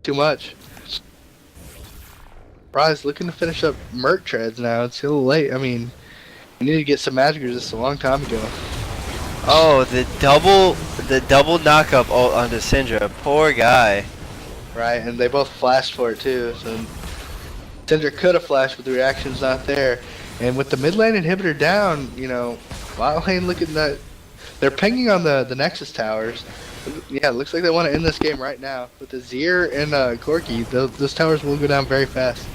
too much. Rise looking to finish up Merc treads now. It's a little late. I mean, you need to get some magic resist a long time ago. Oh, the double knockup ult onto Syndra. Poor guy. Right, and they both flashed for it too. So Syndra could have flashed, but the reaction's not there. And with the mid lane inhibitor down, bot lane looking that they're pinging on the Nexus towers. Yeah, it looks like they want to end this game right now. With the Azir and Corki, those towers will go down very fast.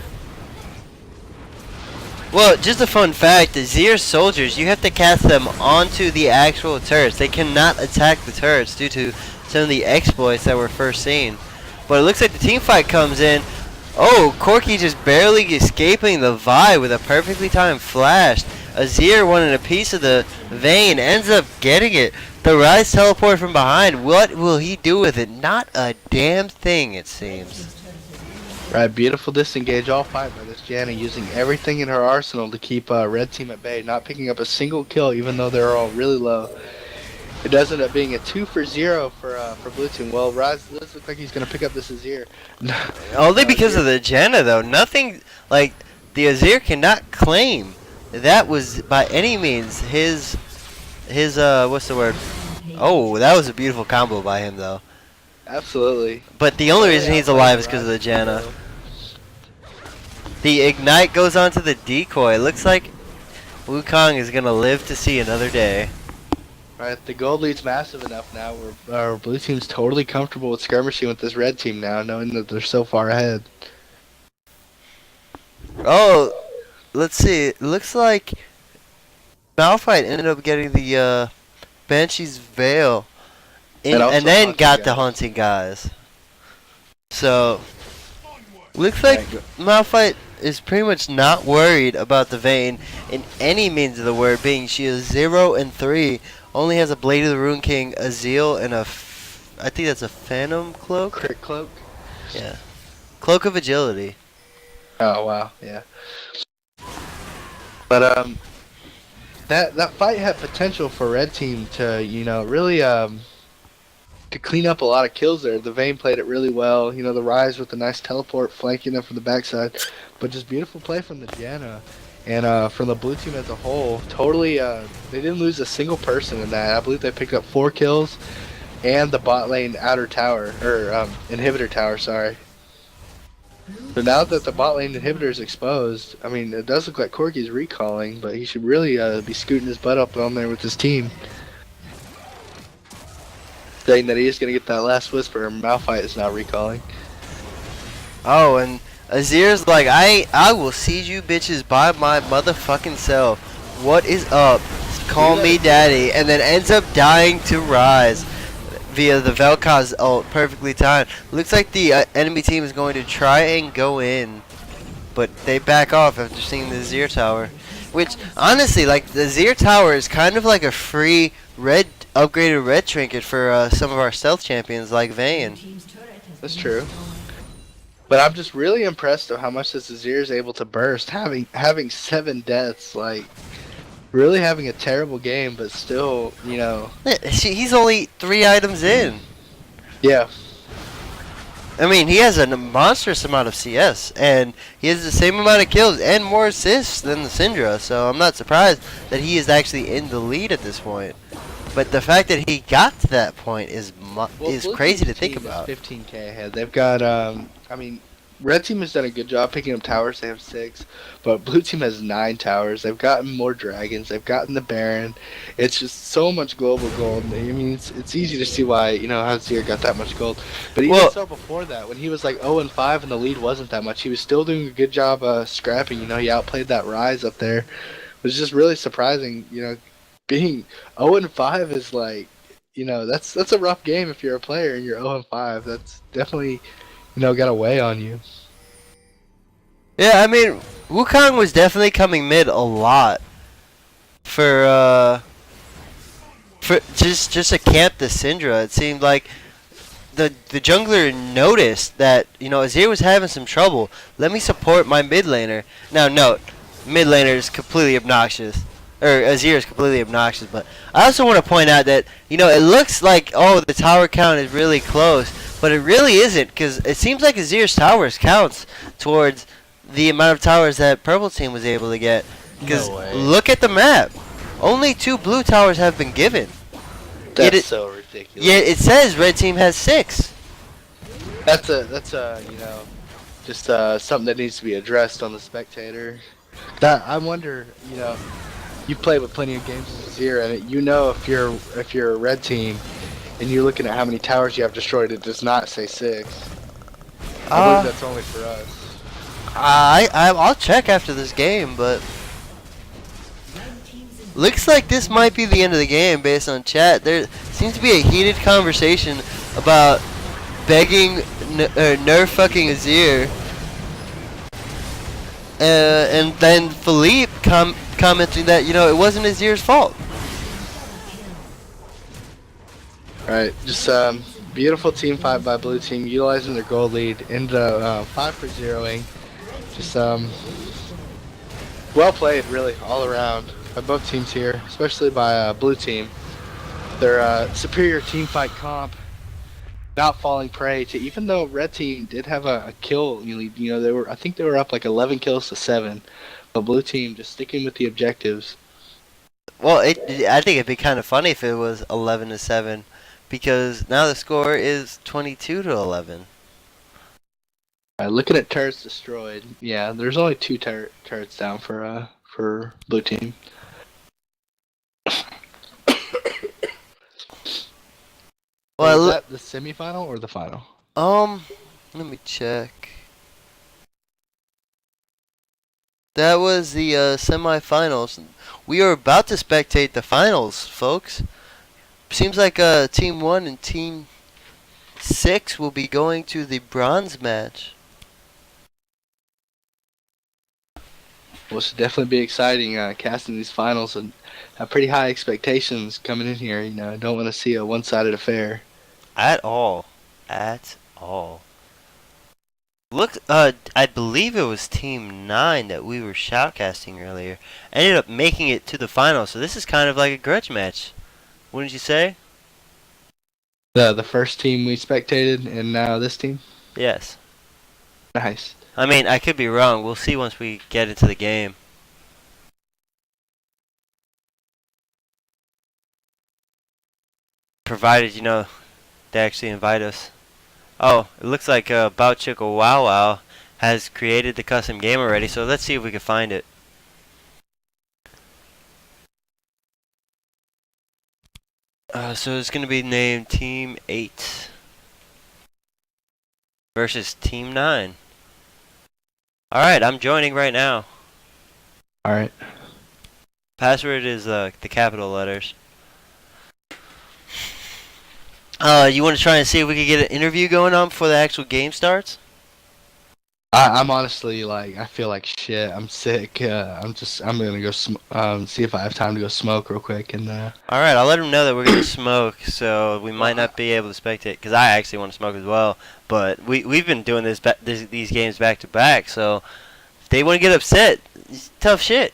Well, just a fun fact, the Azir soldiers, you have to cast them onto the actual turrets. They cannot attack the turrets due to some of the exploits that were first seen. But it looks like the team fight comes in. Oh, Corki just barely escaping the Vi with a perfectly timed flash. Azir wanting a piece of the Vayne, ends up getting it. The Rise teleport from behind. What will he do with it? Not a damn thing, it seems. Right, beautiful disengage all fight by this Janna, using everything in her arsenal to keep red team at bay, not picking up a single kill even though they're all really low. It does end up being a 2 for 0 for blue team. Well, Rise does look like he's going to pick up this Azir. Only because of the Janna though. Nothing, like, the Azir cannot claim that was by any means his what's the word? Oh, that was a beautiful combo by him though. Absolutely. But the only reason he's alive is because of the Janna. The Ignite goes onto the decoy. Looks like Wukong is going to live to see another day. Right, the gold lead's massive enough now where our blue team's totally comfortable with skirmishing with this red team now, knowing that they're so far ahead. Oh, let's see. It looks like Malphite ended up getting the Banshee's Veil. And then got the Haunting Guys. So, looks like Malphite is pretty much not worried about the Vayne in any means of the word, being she is 0 and 3. Only has a Blade of the Rune King, a Zeal, and I think that's a Phantom Cloak? Crit Cloak? Yeah. Cloak of Agility. Oh, wow, yeah. But, that fight had potential for red team to, really, to clean up a lot of kills there. The Vayne played it really well. The Rise with a nice teleport flanking them from the backside. But just beautiful play from the Janna. And from the blue team as a whole, totally, they didn't lose a single person in that. I believe they picked up 4 kills and the bot lane outer tower, or inhibitor tower, sorry. So now that the bot lane inhibitor is exposed, I mean, it does look like Corki's recalling, but he should really be scooting his butt up on there with his team. Saying that he is going to get that last whisper, and Malphite is now recalling. Oh, and Azir's like, I will siege you bitches by my motherfucking self. What is up? Call me daddy. And then ends up dying to Rise via the Vel'Koz ult, perfectly timed. Looks like the enemy team is going to try and go in, but they back off after seeing the Azir tower. Which, honestly, like, the Azir tower is kind of like a free upgraded red trinket for some of our stealth champions like Vayne. That's true. But I'm just really impressed with how much this Azir is able to burst, having 7 deaths, like, really having a terrible game, but still, He's only 3 items in. Yeah. I mean, he has a monstrous amount of CS, and he has the same amount of kills and more assists than the Syndra, so I'm not surprised that he is actually in the lead at this point. But the fact that he got to that point is crazy to think about. 15k ahead. They've got, I mean, red team has done a good job picking up towers. They have 6, but blue team has 9 towers. They've gotten more dragons. They've gotten the Baron. It's just so much global gold. I mean, it's easy to see why Azir got that much gold. But even so, before that, when he was like 0 and 5 and the lead wasn't that much, he was still doing a good job scrapping. He outplayed that Rise up there. It was just really surprising. Being 0 and 5 is like, that's a rough game if you're a player and you're 0 and 5. That's definitely, got to weigh on you. Yeah, I mean, Wukong was definitely coming mid a lot for just to camp the Syndra. It seemed like the jungler noticed that Azir was having some trouble. Let me support my mid laner. Now note, mid laner is completely obnoxious, or Azir is completely obnoxious. But I also want to point out that it looks like the tower count is really close, but it really isn't, because it seems like Azir's towers counts towards the amount of towers that purple team was able to get. Because No way. look at the map, only 2 blue towers have been given. That's so ridiculous. Yeah, it says red team has 6. That's just something that needs to be addressed on the spectator. That I wonder, you play with plenty of games as Azir, and if you're a red team, and you're looking at how many towers you have destroyed, it does not say 6. I believe that's only for us. I'll check after this game, but looks like this might be the end of the game based on chat. There seems to be a heated conversation about begging nerf fucking Azir. And then Philippe commenting that, it wasn't Azir's fault. Alright, just beautiful team fight by blue team, utilizing their gold lead into 5-0ing. Just well played, really, all around by both teams here, especially by blue team. Their superior team fight comp, not falling prey to, even though red team did have a kill lead. I think they were up like 11 kills to 7, but blue team just sticking with the objectives. Well, I think it'd be kind of funny if it was 11-7, because now the score is 22-11. Looking at turrets destroyed, yeah, there's only 2 turrets down for blue team. Well, is that the semifinal or the final? Let me check. That was the semifinals. We are about to spectate the finals, folks. Seems like Team 1 and Team 6 will be going to the bronze match. Well, it should definitely be exciting casting these finals, and have pretty high expectations coming in here. I don't want to see a one-sided affair. At all. Look, I believe it was Team 9 that we were shoutcasting earlier. Ended up making it to the final, so this is kind of like a grudge match. Wouldn't you say? The first team we spectated, and now this team? Yes. Nice. I mean, I could be wrong. We'll see once we get into the game. Provided, they actually invite us. Oh, it looks like Bout Chicka Wow Wow has created the custom game already, so let's see if we can find it. So it's going to be named Team 8 versus Team 9. Alright, I'm joining right now. Alright. Password is the capital letters. You want to try and see if we can get an interview going on before the actual game starts? I'm honestly, I feel like shit. I'm sick. I'm gonna go see if I have time to go smoke real quick. And Alright, I'll let them know that we're going to smoke, so we might not be able to spectate, because I actually want to smoke as well. But we've been doing these games back to back, so if they want to get upset, it's tough shit.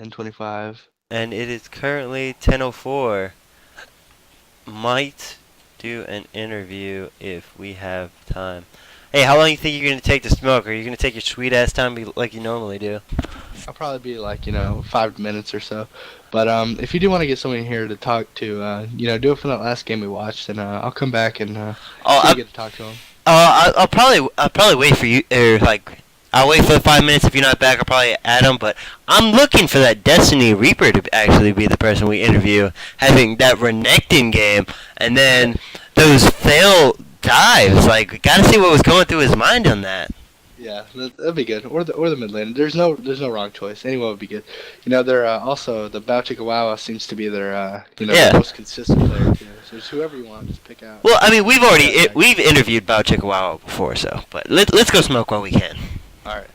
N25. And it is currently 10:04. Might do an interview if we have time. Hey, how long you think you're going to take to smoke? Are you going to take your sweet ass time like you normally do? I'll probably be 5 minutes or so. But if you do want to get someone here to talk to, do it from that last game we watched, and I'll come back and get to talk to him. I'll probably wait for you, I'll wait for the 5 minutes. If you're not back, I'll probably add him. But I'm looking for that Destiny Reaper to actually be the person we interview, having that Renekton game, and then those fail dives. We gotta see what was going through his mind on that. Yeah, that'd be good. Or the mid lane. There's no wrong choice. Anyone would be good. They're also the Bao Chihuahua seems to be their their Yeah. most consistent player too. So just whoever you want, just pick out. Well, I mean, Yeah, thanks. we've interviewed Bao Chihuahua before, so but let's go smoke while we can. All right.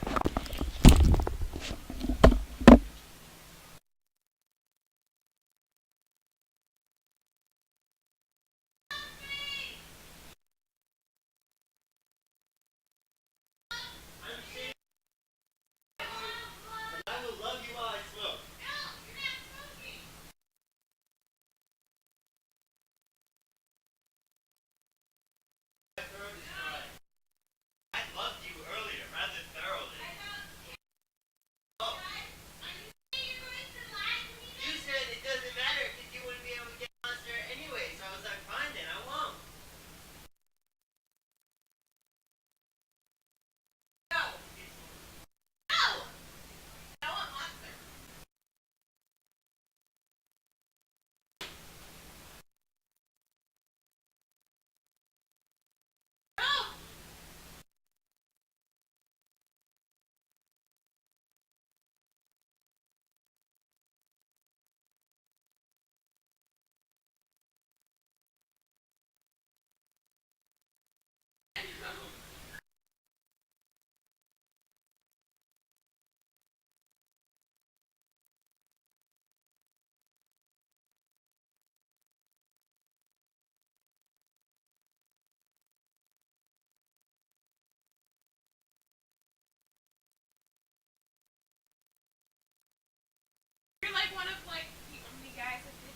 You're like one of like the only guys that did.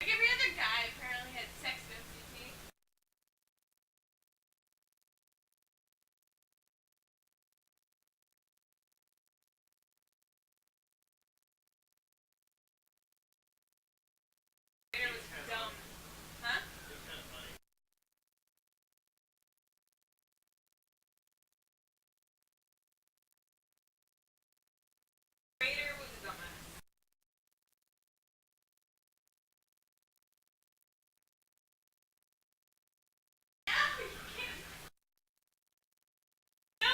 Like every other guy apparently had sex with MCT. It was dumb. Huh? Raider was a dumbass. No, you can't. No.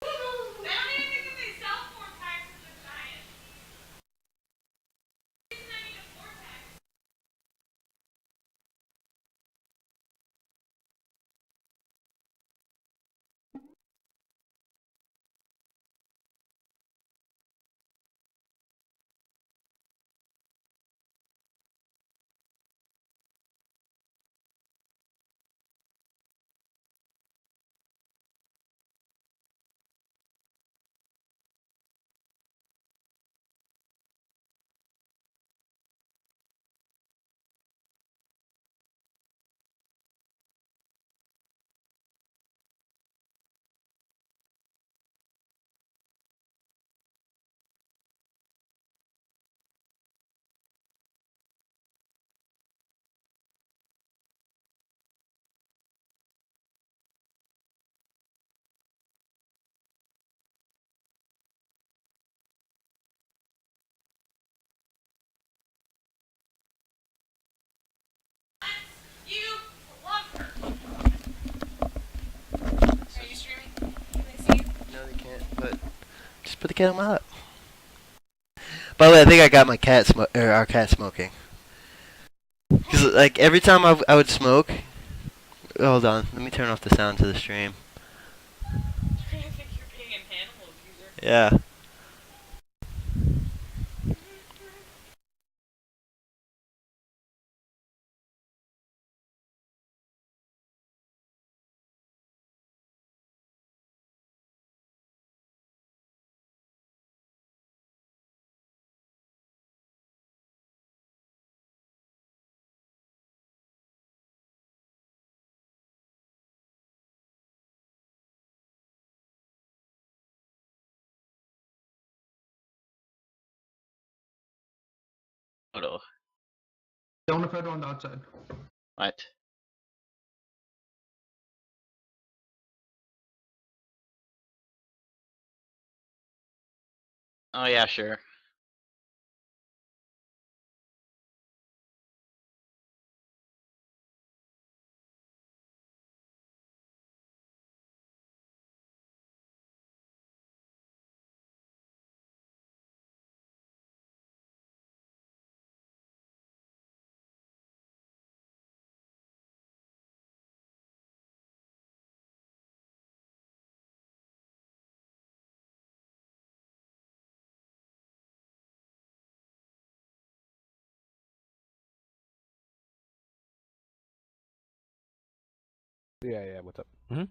I don't even think that they sell 4-packs at the Giant. The reason I need a 4-pack. You love her. Are you streaming? Can they see you? No, they can't. But just put the cat on my lap. By the way, I think I got my our cat smoking. Cause like every time I would smoke. Hold on, let me turn off the sound to the stream. I think you're being an animal abuser. Yeah. Hello. Down the fed on the outside. What? Oh yeah, sure. Yeah, what's up? Hmm.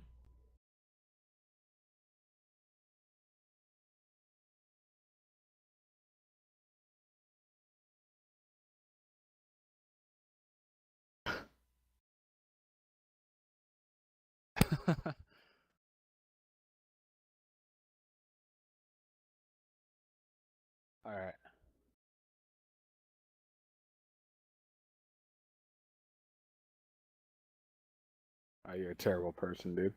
All right. Oh, you're a terrible person, dude.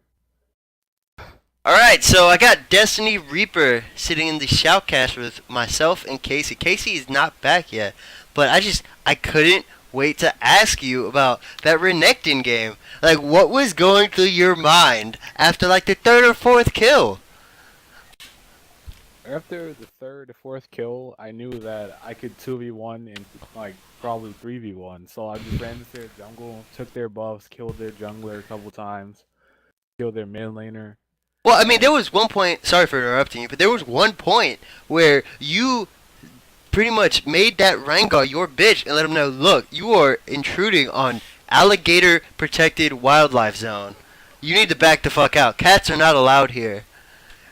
Alright, so I got Destiny Reaper sitting in the shoutcast with myself and Casey. Casey is not back yet, but I couldn't wait to ask you about that Renekton game. Like, what was going through your mind after like the third or fourth kill? After the third or fourth kill, I knew that I could 2v1 and like probably 3v1. So I just ran into their jungle, took their buffs, killed their jungler a couple times, killed their mid laner. Well, I mean, there was one point, sorry for interrupting you, but there was one point where you pretty much made that Rengar your bitch and let him know, look, you are intruding on alligator protected wildlife zone. You need to back the fuck out. Cats are not allowed here.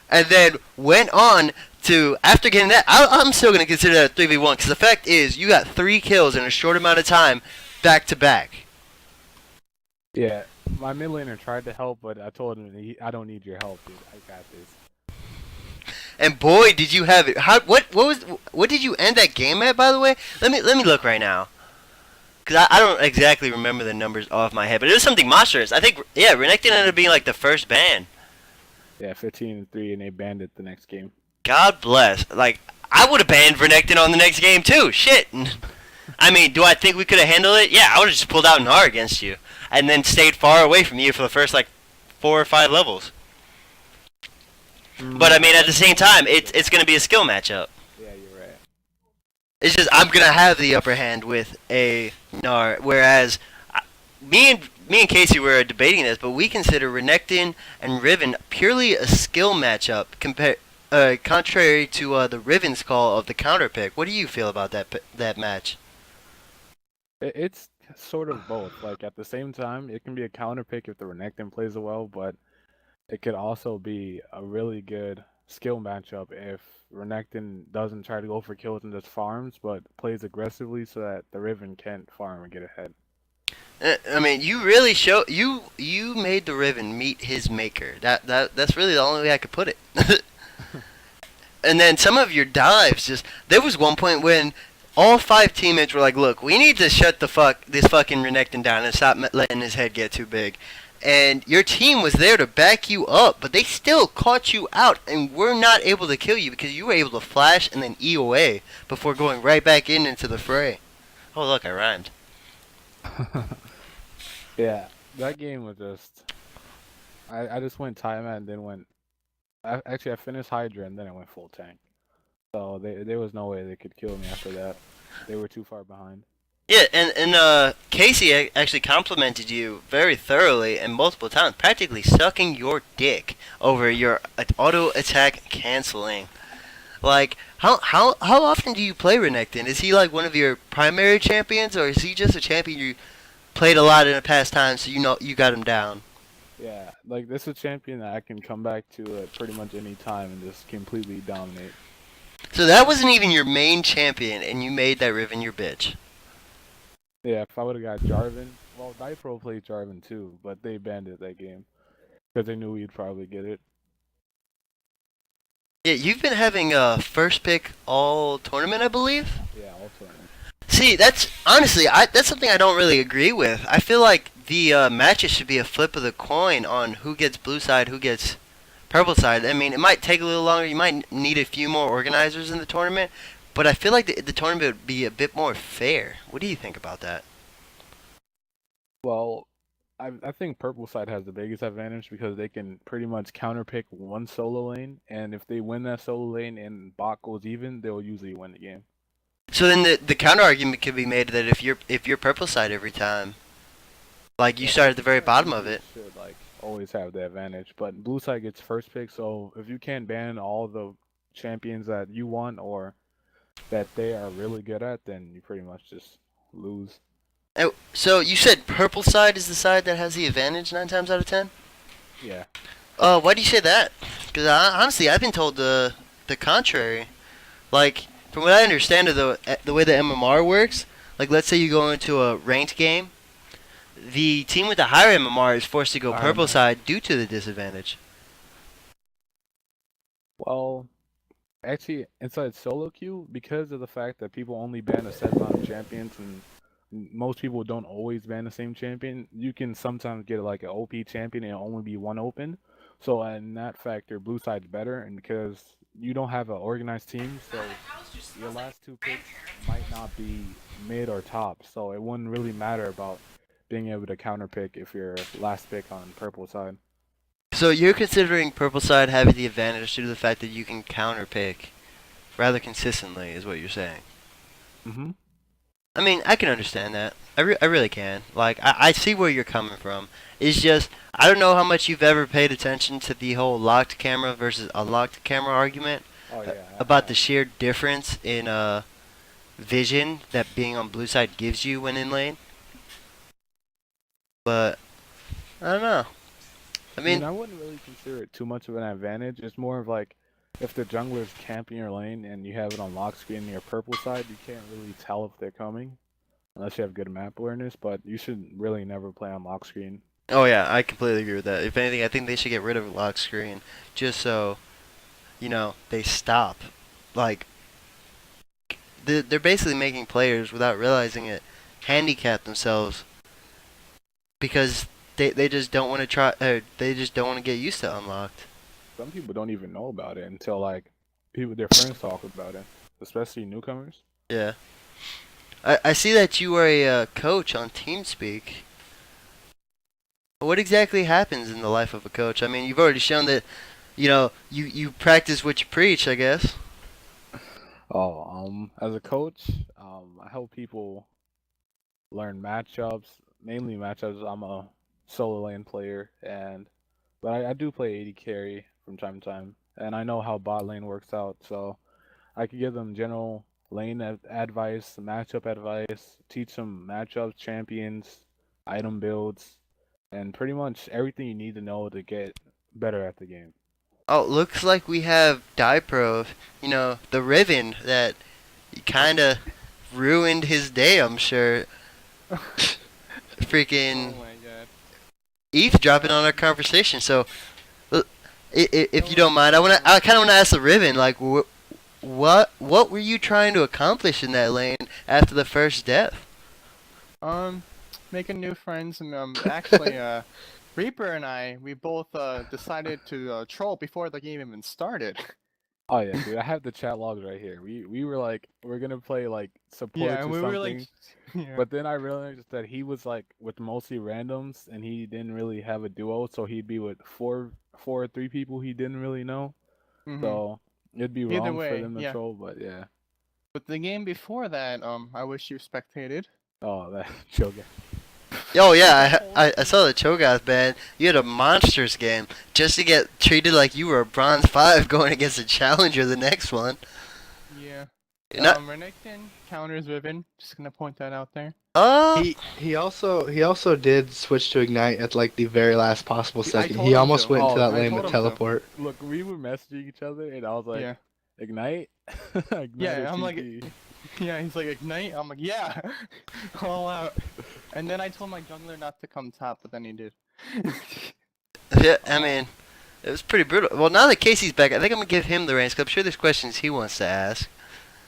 And then went on to, after getting that, I'm still going to consider that a 3v1 because the fact is you got 3 kills in a short amount of time back to back. Yeah, my mid laner tried to help, but I told him I don't need your help, dude. I got this. And boy, did you have it. What did you end that game at, by the way? Let me look right now. Because I don't exactly remember the numbers off my head, but it was something monstrous. I think, yeah, Renekton ended up being like the first ban. Yeah, 15-3, and they banned it the next game. God bless. Like, I would have banned Renekton on the next game, too. Shit. I mean, do I think we could have handled it? Yeah, I would have just pulled out Gnar against you. And then stayed far away from you for the first, like, 4 or 5 levels. But, I mean, at the same time, it's going to be a skill matchup. Yeah, you're right. It's just, I'm going to have the upper hand with a Gnar, whereas me and Casey were debating this, but we consider Renekton and Riven purely a skill matchup contrary to the Riven's call of the counter pick. What do you feel about that match? It's sort of both. Like at the same time, it can be a counter pick if the Renekton plays well, but it could also be a really good skill matchup if Renekton doesn't try to go for kills and just farms, but plays aggressively so that the Riven can't farm and get ahead. I mean, you really you made the Riven meet his maker. That's really the only way I could put it. And then some of your dives there was one point when all 5 teammates were like, "Look, we need to shut this fucking Renekton down and stop letting his head get too big." And your team was there to back you up, but they still caught you out and were not able to kill you because you were able to flash and then E away before going right back into the fray. Oh, look, I rhymed. Yeah, that game was just. I just went time and then went. Actually, I finished Hydra and then I went full tank. So there was no way they could kill me after that. They were too far behind. Yeah, and Casey actually complimented you very thoroughly and multiple times, practically sucking your dick over your auto attack canceling. Like, how often do you play Renekton? Is he like one of your primary champions, or is he just a champion you played a lot in the past time, so you know you got him down? Yeah, like this is a champion that I can come back to at pretty much any time and just completely dominate. So that wasn't even your main champion, and you made that Riven your bitch. Yeah, if I would have got Jarvan, well, Dipro played Jarvan too, but they banned it that game because they knew we'd probably get it. Yeah, you've been having first pick all tournament, I believe. Yeah, all tournament. See, that's honestly, that's something I don't really agree with. I feel like the matches should be a flip of the coin on who gets blue side, who gets purple side. I mean, it might take a little longer. You might need a few more organizers in the tournament, but I feel like the tournament would be a bit more fair. What do you think about that? Well, I think purple side has the biggest advantage because they can pretty much counterpick one solo lane, and if they win that solo lane and bot goes even, they'll usually win the game. So then the counter argument could be made that if you're purple side every time, like you start at the very bottom of it. Should like always have the advantage, but blue side gets first pick, so if you can't ban all the champions that you want or that they are really good at, then you pretty much just lose. Oh, so you said purple side is the side that has the advantage 9 times out of 10? Yeah. Why do you say that? Because honestly, I've been told the contrary. Like, from what I understand of the way the MMR works, like let's say you go into a ranked game, the team with the higher MMR is forced to go purple side due to the disadvantage. Well, actually, inside solo queue, because of the fact that people only ban a set amount of champions and most people don't always ban the same champion, you can sometimes get like an OP champion and only be one open. So in that factor, blue side's better, and because you don't have an organized team, so your last two picks might not be mid or top, so it wouldn't really matter about being able to counter pick if you're last pick on purple side. So you're considering purple side having the advantage due to the fact that you can counter pick rather consistently, is what you're saying. Mm-hmm. I mean, I can understand that. I really can. Like, I see where you're coming from. It's just, I don't know how much you've ever paid attention to the whole locked camera versus unlocked camera argument. Oh yeah. About the sheer difference in vision that being on blue side gives you when in lane. But, I don't know. I mean, I wouldn't really consider it too much of an advantage. It's more of like if the jungler's camping your lane and you have it on lock screen on your purple side, you can't really tell if they're coming unless you have good map awareness. But you should really never play on lock screen. oh yeah, I completely agree with that. If anything, I think they should get rid of lock screen just so, they stop. Like, they're basically making players, without realizing it, handicap themselves because they just don't want to try, or they just don't want to get used to unlocked. Some people don't even know about it until like their friends talk about it, especially newcomers. Yeah. I see that you are a coach on TeamSpeak. What exactly happens in the life of a coach? I mean, you've already shown that, you practice what you preach, I guess. Oh, as a coach, I help people learn matchups, mainly matchups. I'm a solo lane player, but I do play AD carry from time to time, and I know how bot lane works out, so I could give them general lane advice, matchup advice, teach them matchups, champions, item builds, and pretty much everything you need to know to get better at the game. Oh, looks like we have Dipro, the Riven that kind of ruined his day, I'm sure. Freaking Oh my god. eavesdropping on our conversation. So, if you don't mind, I kind of want to ask the Riven, like, what were you trying to accomplish in that lane after the first death? Making new friends and actually Reaper and we both decided to troll before the game even started. Oh yeah, dude, I have the chat logs right here. We were like, we're gonna play like supports Yeah, or and we something. were like, yeah. But then I realized that he was like with mostly randoms, and he didn't really have a duo, so he'd be with four or three people he didn't really know. Mhm. So it'd be Either wrong for way, them to yeah. troll, but yeah. But the game before that, I wish you spectated. Oh, that chill guy. Oh yeah, I saw the Cho'Gath ban. You had a monsters game just to get treated like you were a bronze 5 going against a challenger the next one. Yeah. You're not- Renekton counters Riven. Just gonna point that out there. He also did switch to Ignite at like the very last possible second. told He him almost to. went into that I lane told with him to. teleport. Look, we were messaging each other, and I was like, Yeah. Ignite? Ignite Yeah, or I'm like, TP? yeah, he's like Ignite. I'm like, yeah, all out. And then I told my jungler not to come top, but then he did. Yeah, I mean, it was pretty brutal. Well, now that Casey's back, I think I'm gonna give him the reins. 'Cause I'm sure there's questions he wants to ask.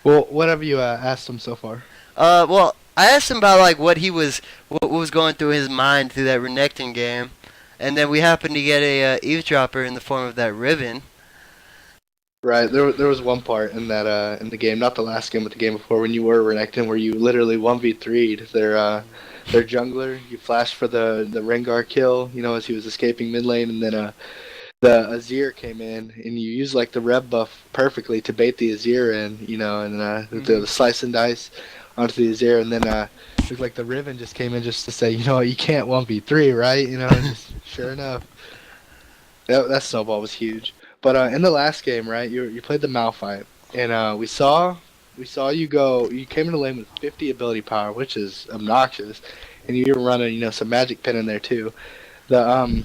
Well, what have you asked him so far? Well, I asked him about like what was going through his mind through that Renekton game, and then we happened to get a eavesdropper in the form of that Riven. Right, there was one part in that in the game, not the last game, but the game before, when you were Renekton, where you literally 1v3'd their jungler. You flashed for the Rengar kill, as he was escaping mid lane, and then the Azir came in, and you used like the Rev buff perfectly to bait the Azir in, and the slice and dice onto the Azir, and then looked like the Riven just came in just to say, you can't 1v3, right? Just, sure enough, that snowball was huge. But in the last game, right, you played the Malphite, and we saw we saw you go. You came into lane with 50 ability power, which is obnoxious, and you were running, some magic pin in there too. The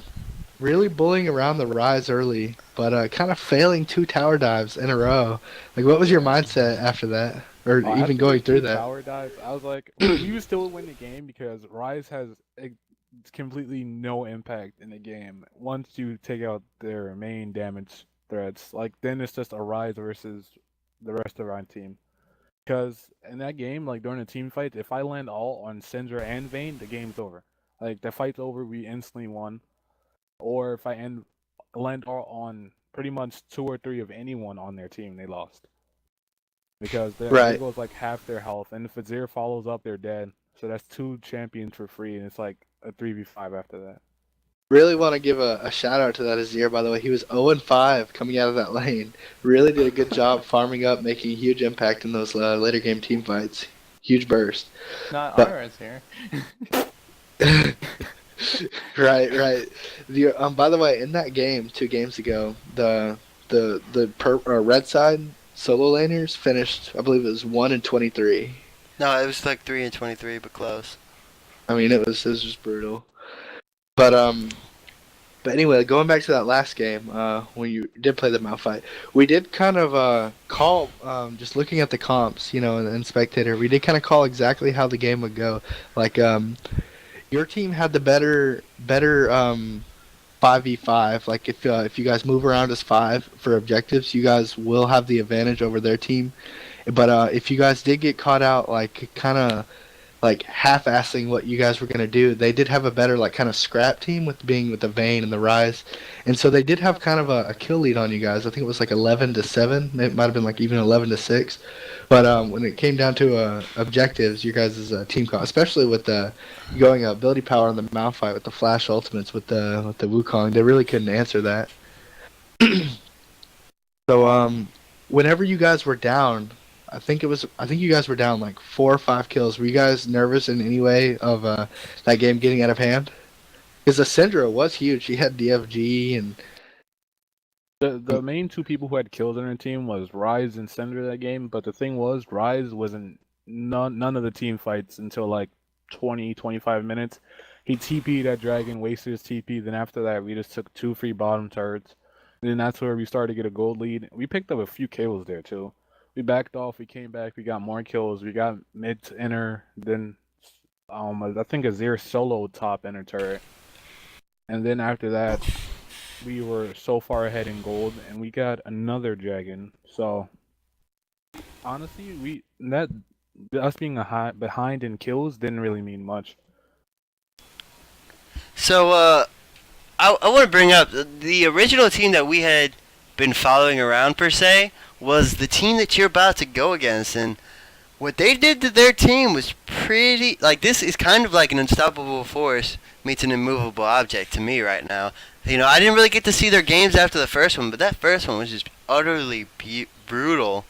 really bullying around the rise early, but kind of failing 2 tower dives in a row. Like, what was your mindset after that, or even After the going through two that? tower dives, I was like, we would still win the game because Rise has completely no impact in the game once you take out their main damage threats. Like then it's just a Rise versus the rest of our team. Because in that game, like during the team fight, if I land all on Syndra and Vayne, the game's over. Like the fight's over, we instantly won. Or if I land all on pretty much 2 or 3 of anyone on their team, they lost. Because there Right. goes like half their health, and if Azir follows up, they're dead. So that's 2 champions for free, and it's like a 3v5 after that. Really want to give a shout out to that Azir, by the way. He was 0-5 coming out of that lane. Really did a good job farming up, making a huge impact in those later game team fights. Huge burst. Not But- ours here. right. By the way, in that game 2 games ago, the red side solo laners finished. I believe it was 1-23. No, it was like 3 and 23, but close. I mean, it was just brutal. But anyway, going back to that last game, when you did play the Malphite, we did kind of call, just looking at the comps, and spectator, we did kind of call exactly how the game would go. Like, your team had the better 5v5. Like, if you guys move around as 5 for objectives, you guys will have the advantage over their team. But if you guys did get caught out, like, kind of like half-assing what you guys were gonna do, they did have a better like kind of scrap team with the Vayne and the Rise, and so they did have kind of a kill lead on you guys. I think it was like 11-7. It might have been like even 11-6. But when it came down to objectives, you guys' team call, especially with the going ability power on the Malphite with the flash ultimates with the Wukong, they really couldn't answer that. So whenever you guys were down, I think you guys were down like 4 or 5 kills. Were you guys nervous in any way of that game getting out of hand? Because the Syndra was huge. She had DFG and The main 2 people who had kills on their team was Rise and Syndra that game, but the thing was, Rise was in none of the team fights until like 20-25 minutes. He TP'd that dragon, wasted his TP, then after that we just took 2 free bottom turrets. And then that's where we started to get a gold lead. We picked up a few kills there too. We backed off, we came back, we got more kills, we got mid to inner, then I think Azir solo top inner turret. And then after that, we were so far ahead in gold, and we got another dragon. So honestly, us being behind in kills didn't really mean much. So, I want to bring up the original team that we had been following around, per se, was the team that you're about to go against. And what they did to their team was pretty... Like, this is kind of like an unstoppable force meets an immovable object to me right now. I didn't really get to see their games after the first one, but that first one was just utterly brutal.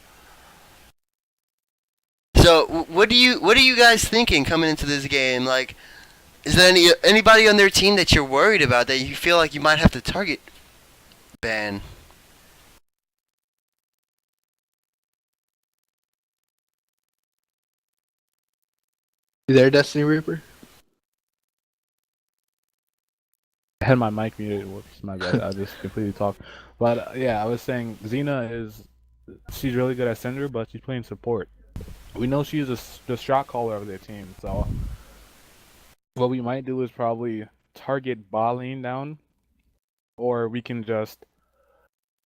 So, what are you guys thinking coming into this game? Like, is there anybody on their team that you're worried about that you feel like you might have to target ban? You there, Destiny Reaper? I had my mic muted. Whoops, my bad. I just completely talked. But yeah, I was saying she's really good at Syndra, but she's playing support. We know she's the shot caller of their team, so what we might do is probably target bot lane down, or we can just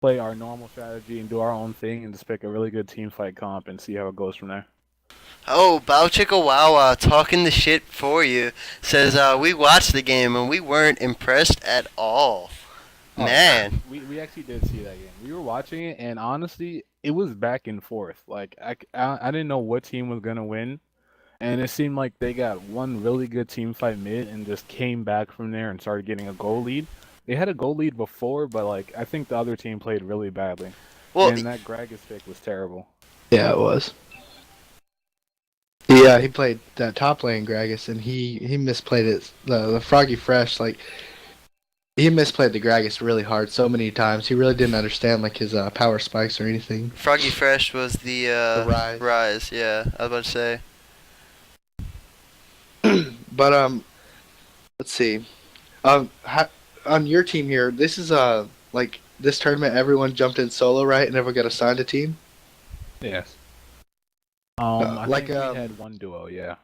play our normal strategy and do our own thing and just pick a really good team fight comp and see how it goes from there. Oh, Bowchicka Wawa talking the shit for you says we watched the game and we weren't impressed at all. Man. We actually did see that game. We were watching it, and honestly, it was back and forth. Like I didn't know what team was gonna win, and it seemed like they got one really good team fight mid and just came back from there and started getting a goal lead. They had a goal lead before, but like I think the other team played really badly. Well, And that Gragas pick was terrible. Yeah, it was. Yeah, he played that top lane Gragas, and he misplayed it. The Froggy Fresh, like He misplayed the Gragas really hard so many times. He really didn't understand like his power spikes or anything. Froggy Fresh was the The rise. rise. Yeah, I was about to say. But let's see. On your team here, this is like this tournament, everyone jumped in solo, right? And never got assigned a team. Yes. I like, think we had one duo, yeah.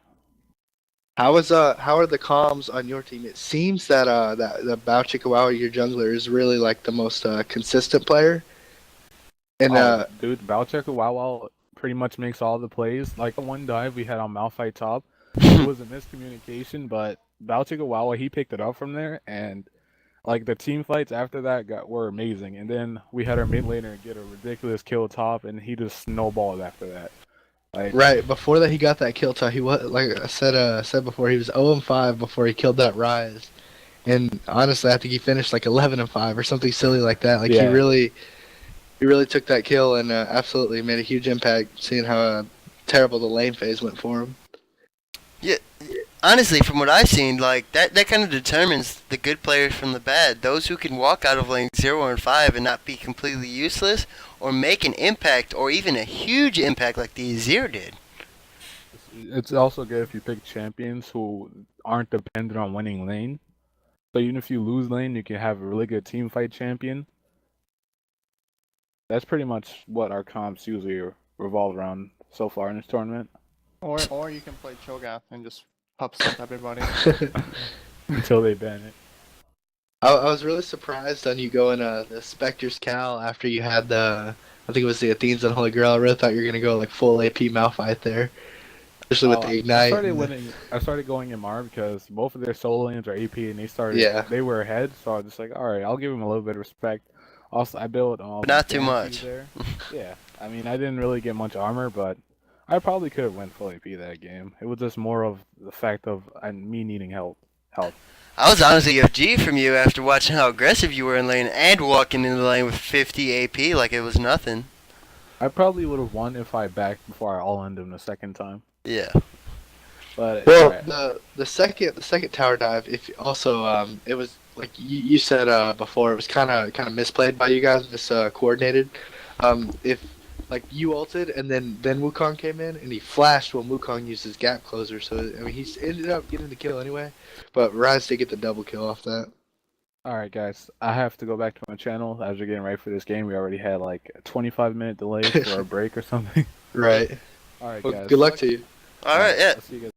How are the comms on your team? It seems that the Bao Chikawawa, your jungler, is really like the most consistent player. And Dude, Balcheck Wow pretty much makes all the plays. Like the one dive we had on Malphite top, it was a miscommunication, but Balcheck Wow he picked it up from there, and like the team fights after that were amazing. And then we had our mid laner get a ridiculous kill top, and he just snowballed after that. Like, right before that, he got that kill tie. He was like I said before, he was 0-5 before he killed that Rise. And honestly, I think he finished like 11-5 or something silly like that. Like Yeah. he really took that kill and absolutely made a huge impact. Seeing how terrible the lane phase went for him. Yeah, honestly, from what I've seen, like that kind of determines the good players from the bad. Those who can walk out of lane 0 and 5 and not be completely useless, or make an impact, or even a huge impact like the Azir did. it's also good if you pick champions who aren't dependent on winning lane. So even if you lose lane, you can have a really good team fight champion. That's pretty much what our comps usually revolve around so far in this tournament. Or you can play Cho'Gath and just pop stomp everybody. Until they ban it. I was really surprised on you going the Spectre's Cal after you had I think it was the Athene's Unholy Grail. I really thought you were gonna go like full AP Malphite there, especially with the Ignite. I started going MR because both of their solo lanes are AP, and they were ahead. So I was just like, all right, I'll give them a little bit of respect. Also, I built But not too much. there. Yeah, I mean, I didn't really get much armor, but I probably could have went full AP that game. It was just more of the fact of me needing help. I was honestly a G from you after watching how aggressive you were in lane and walking in the lane with 50 AP like it was nothing. I probably would have won if I backed before I all-ended him the second time. Yeah. But Well, right. the second tower dive, if also it was like you said before, it was kind of misplayed by you guys, miscoordinated. If like you ulted and then Wukong came in and he flashed when Wukong used his gap closer, so I mean he ended up getting the kill anyway, but Rise did get the double kill off that. Alright guys, I have to go back to my channel as we're getting ready for this game. We already had like a 25-minute delay for a break or something. Right. Alright Well, guys. good luck to you. All right, yeah. I'll see you guys.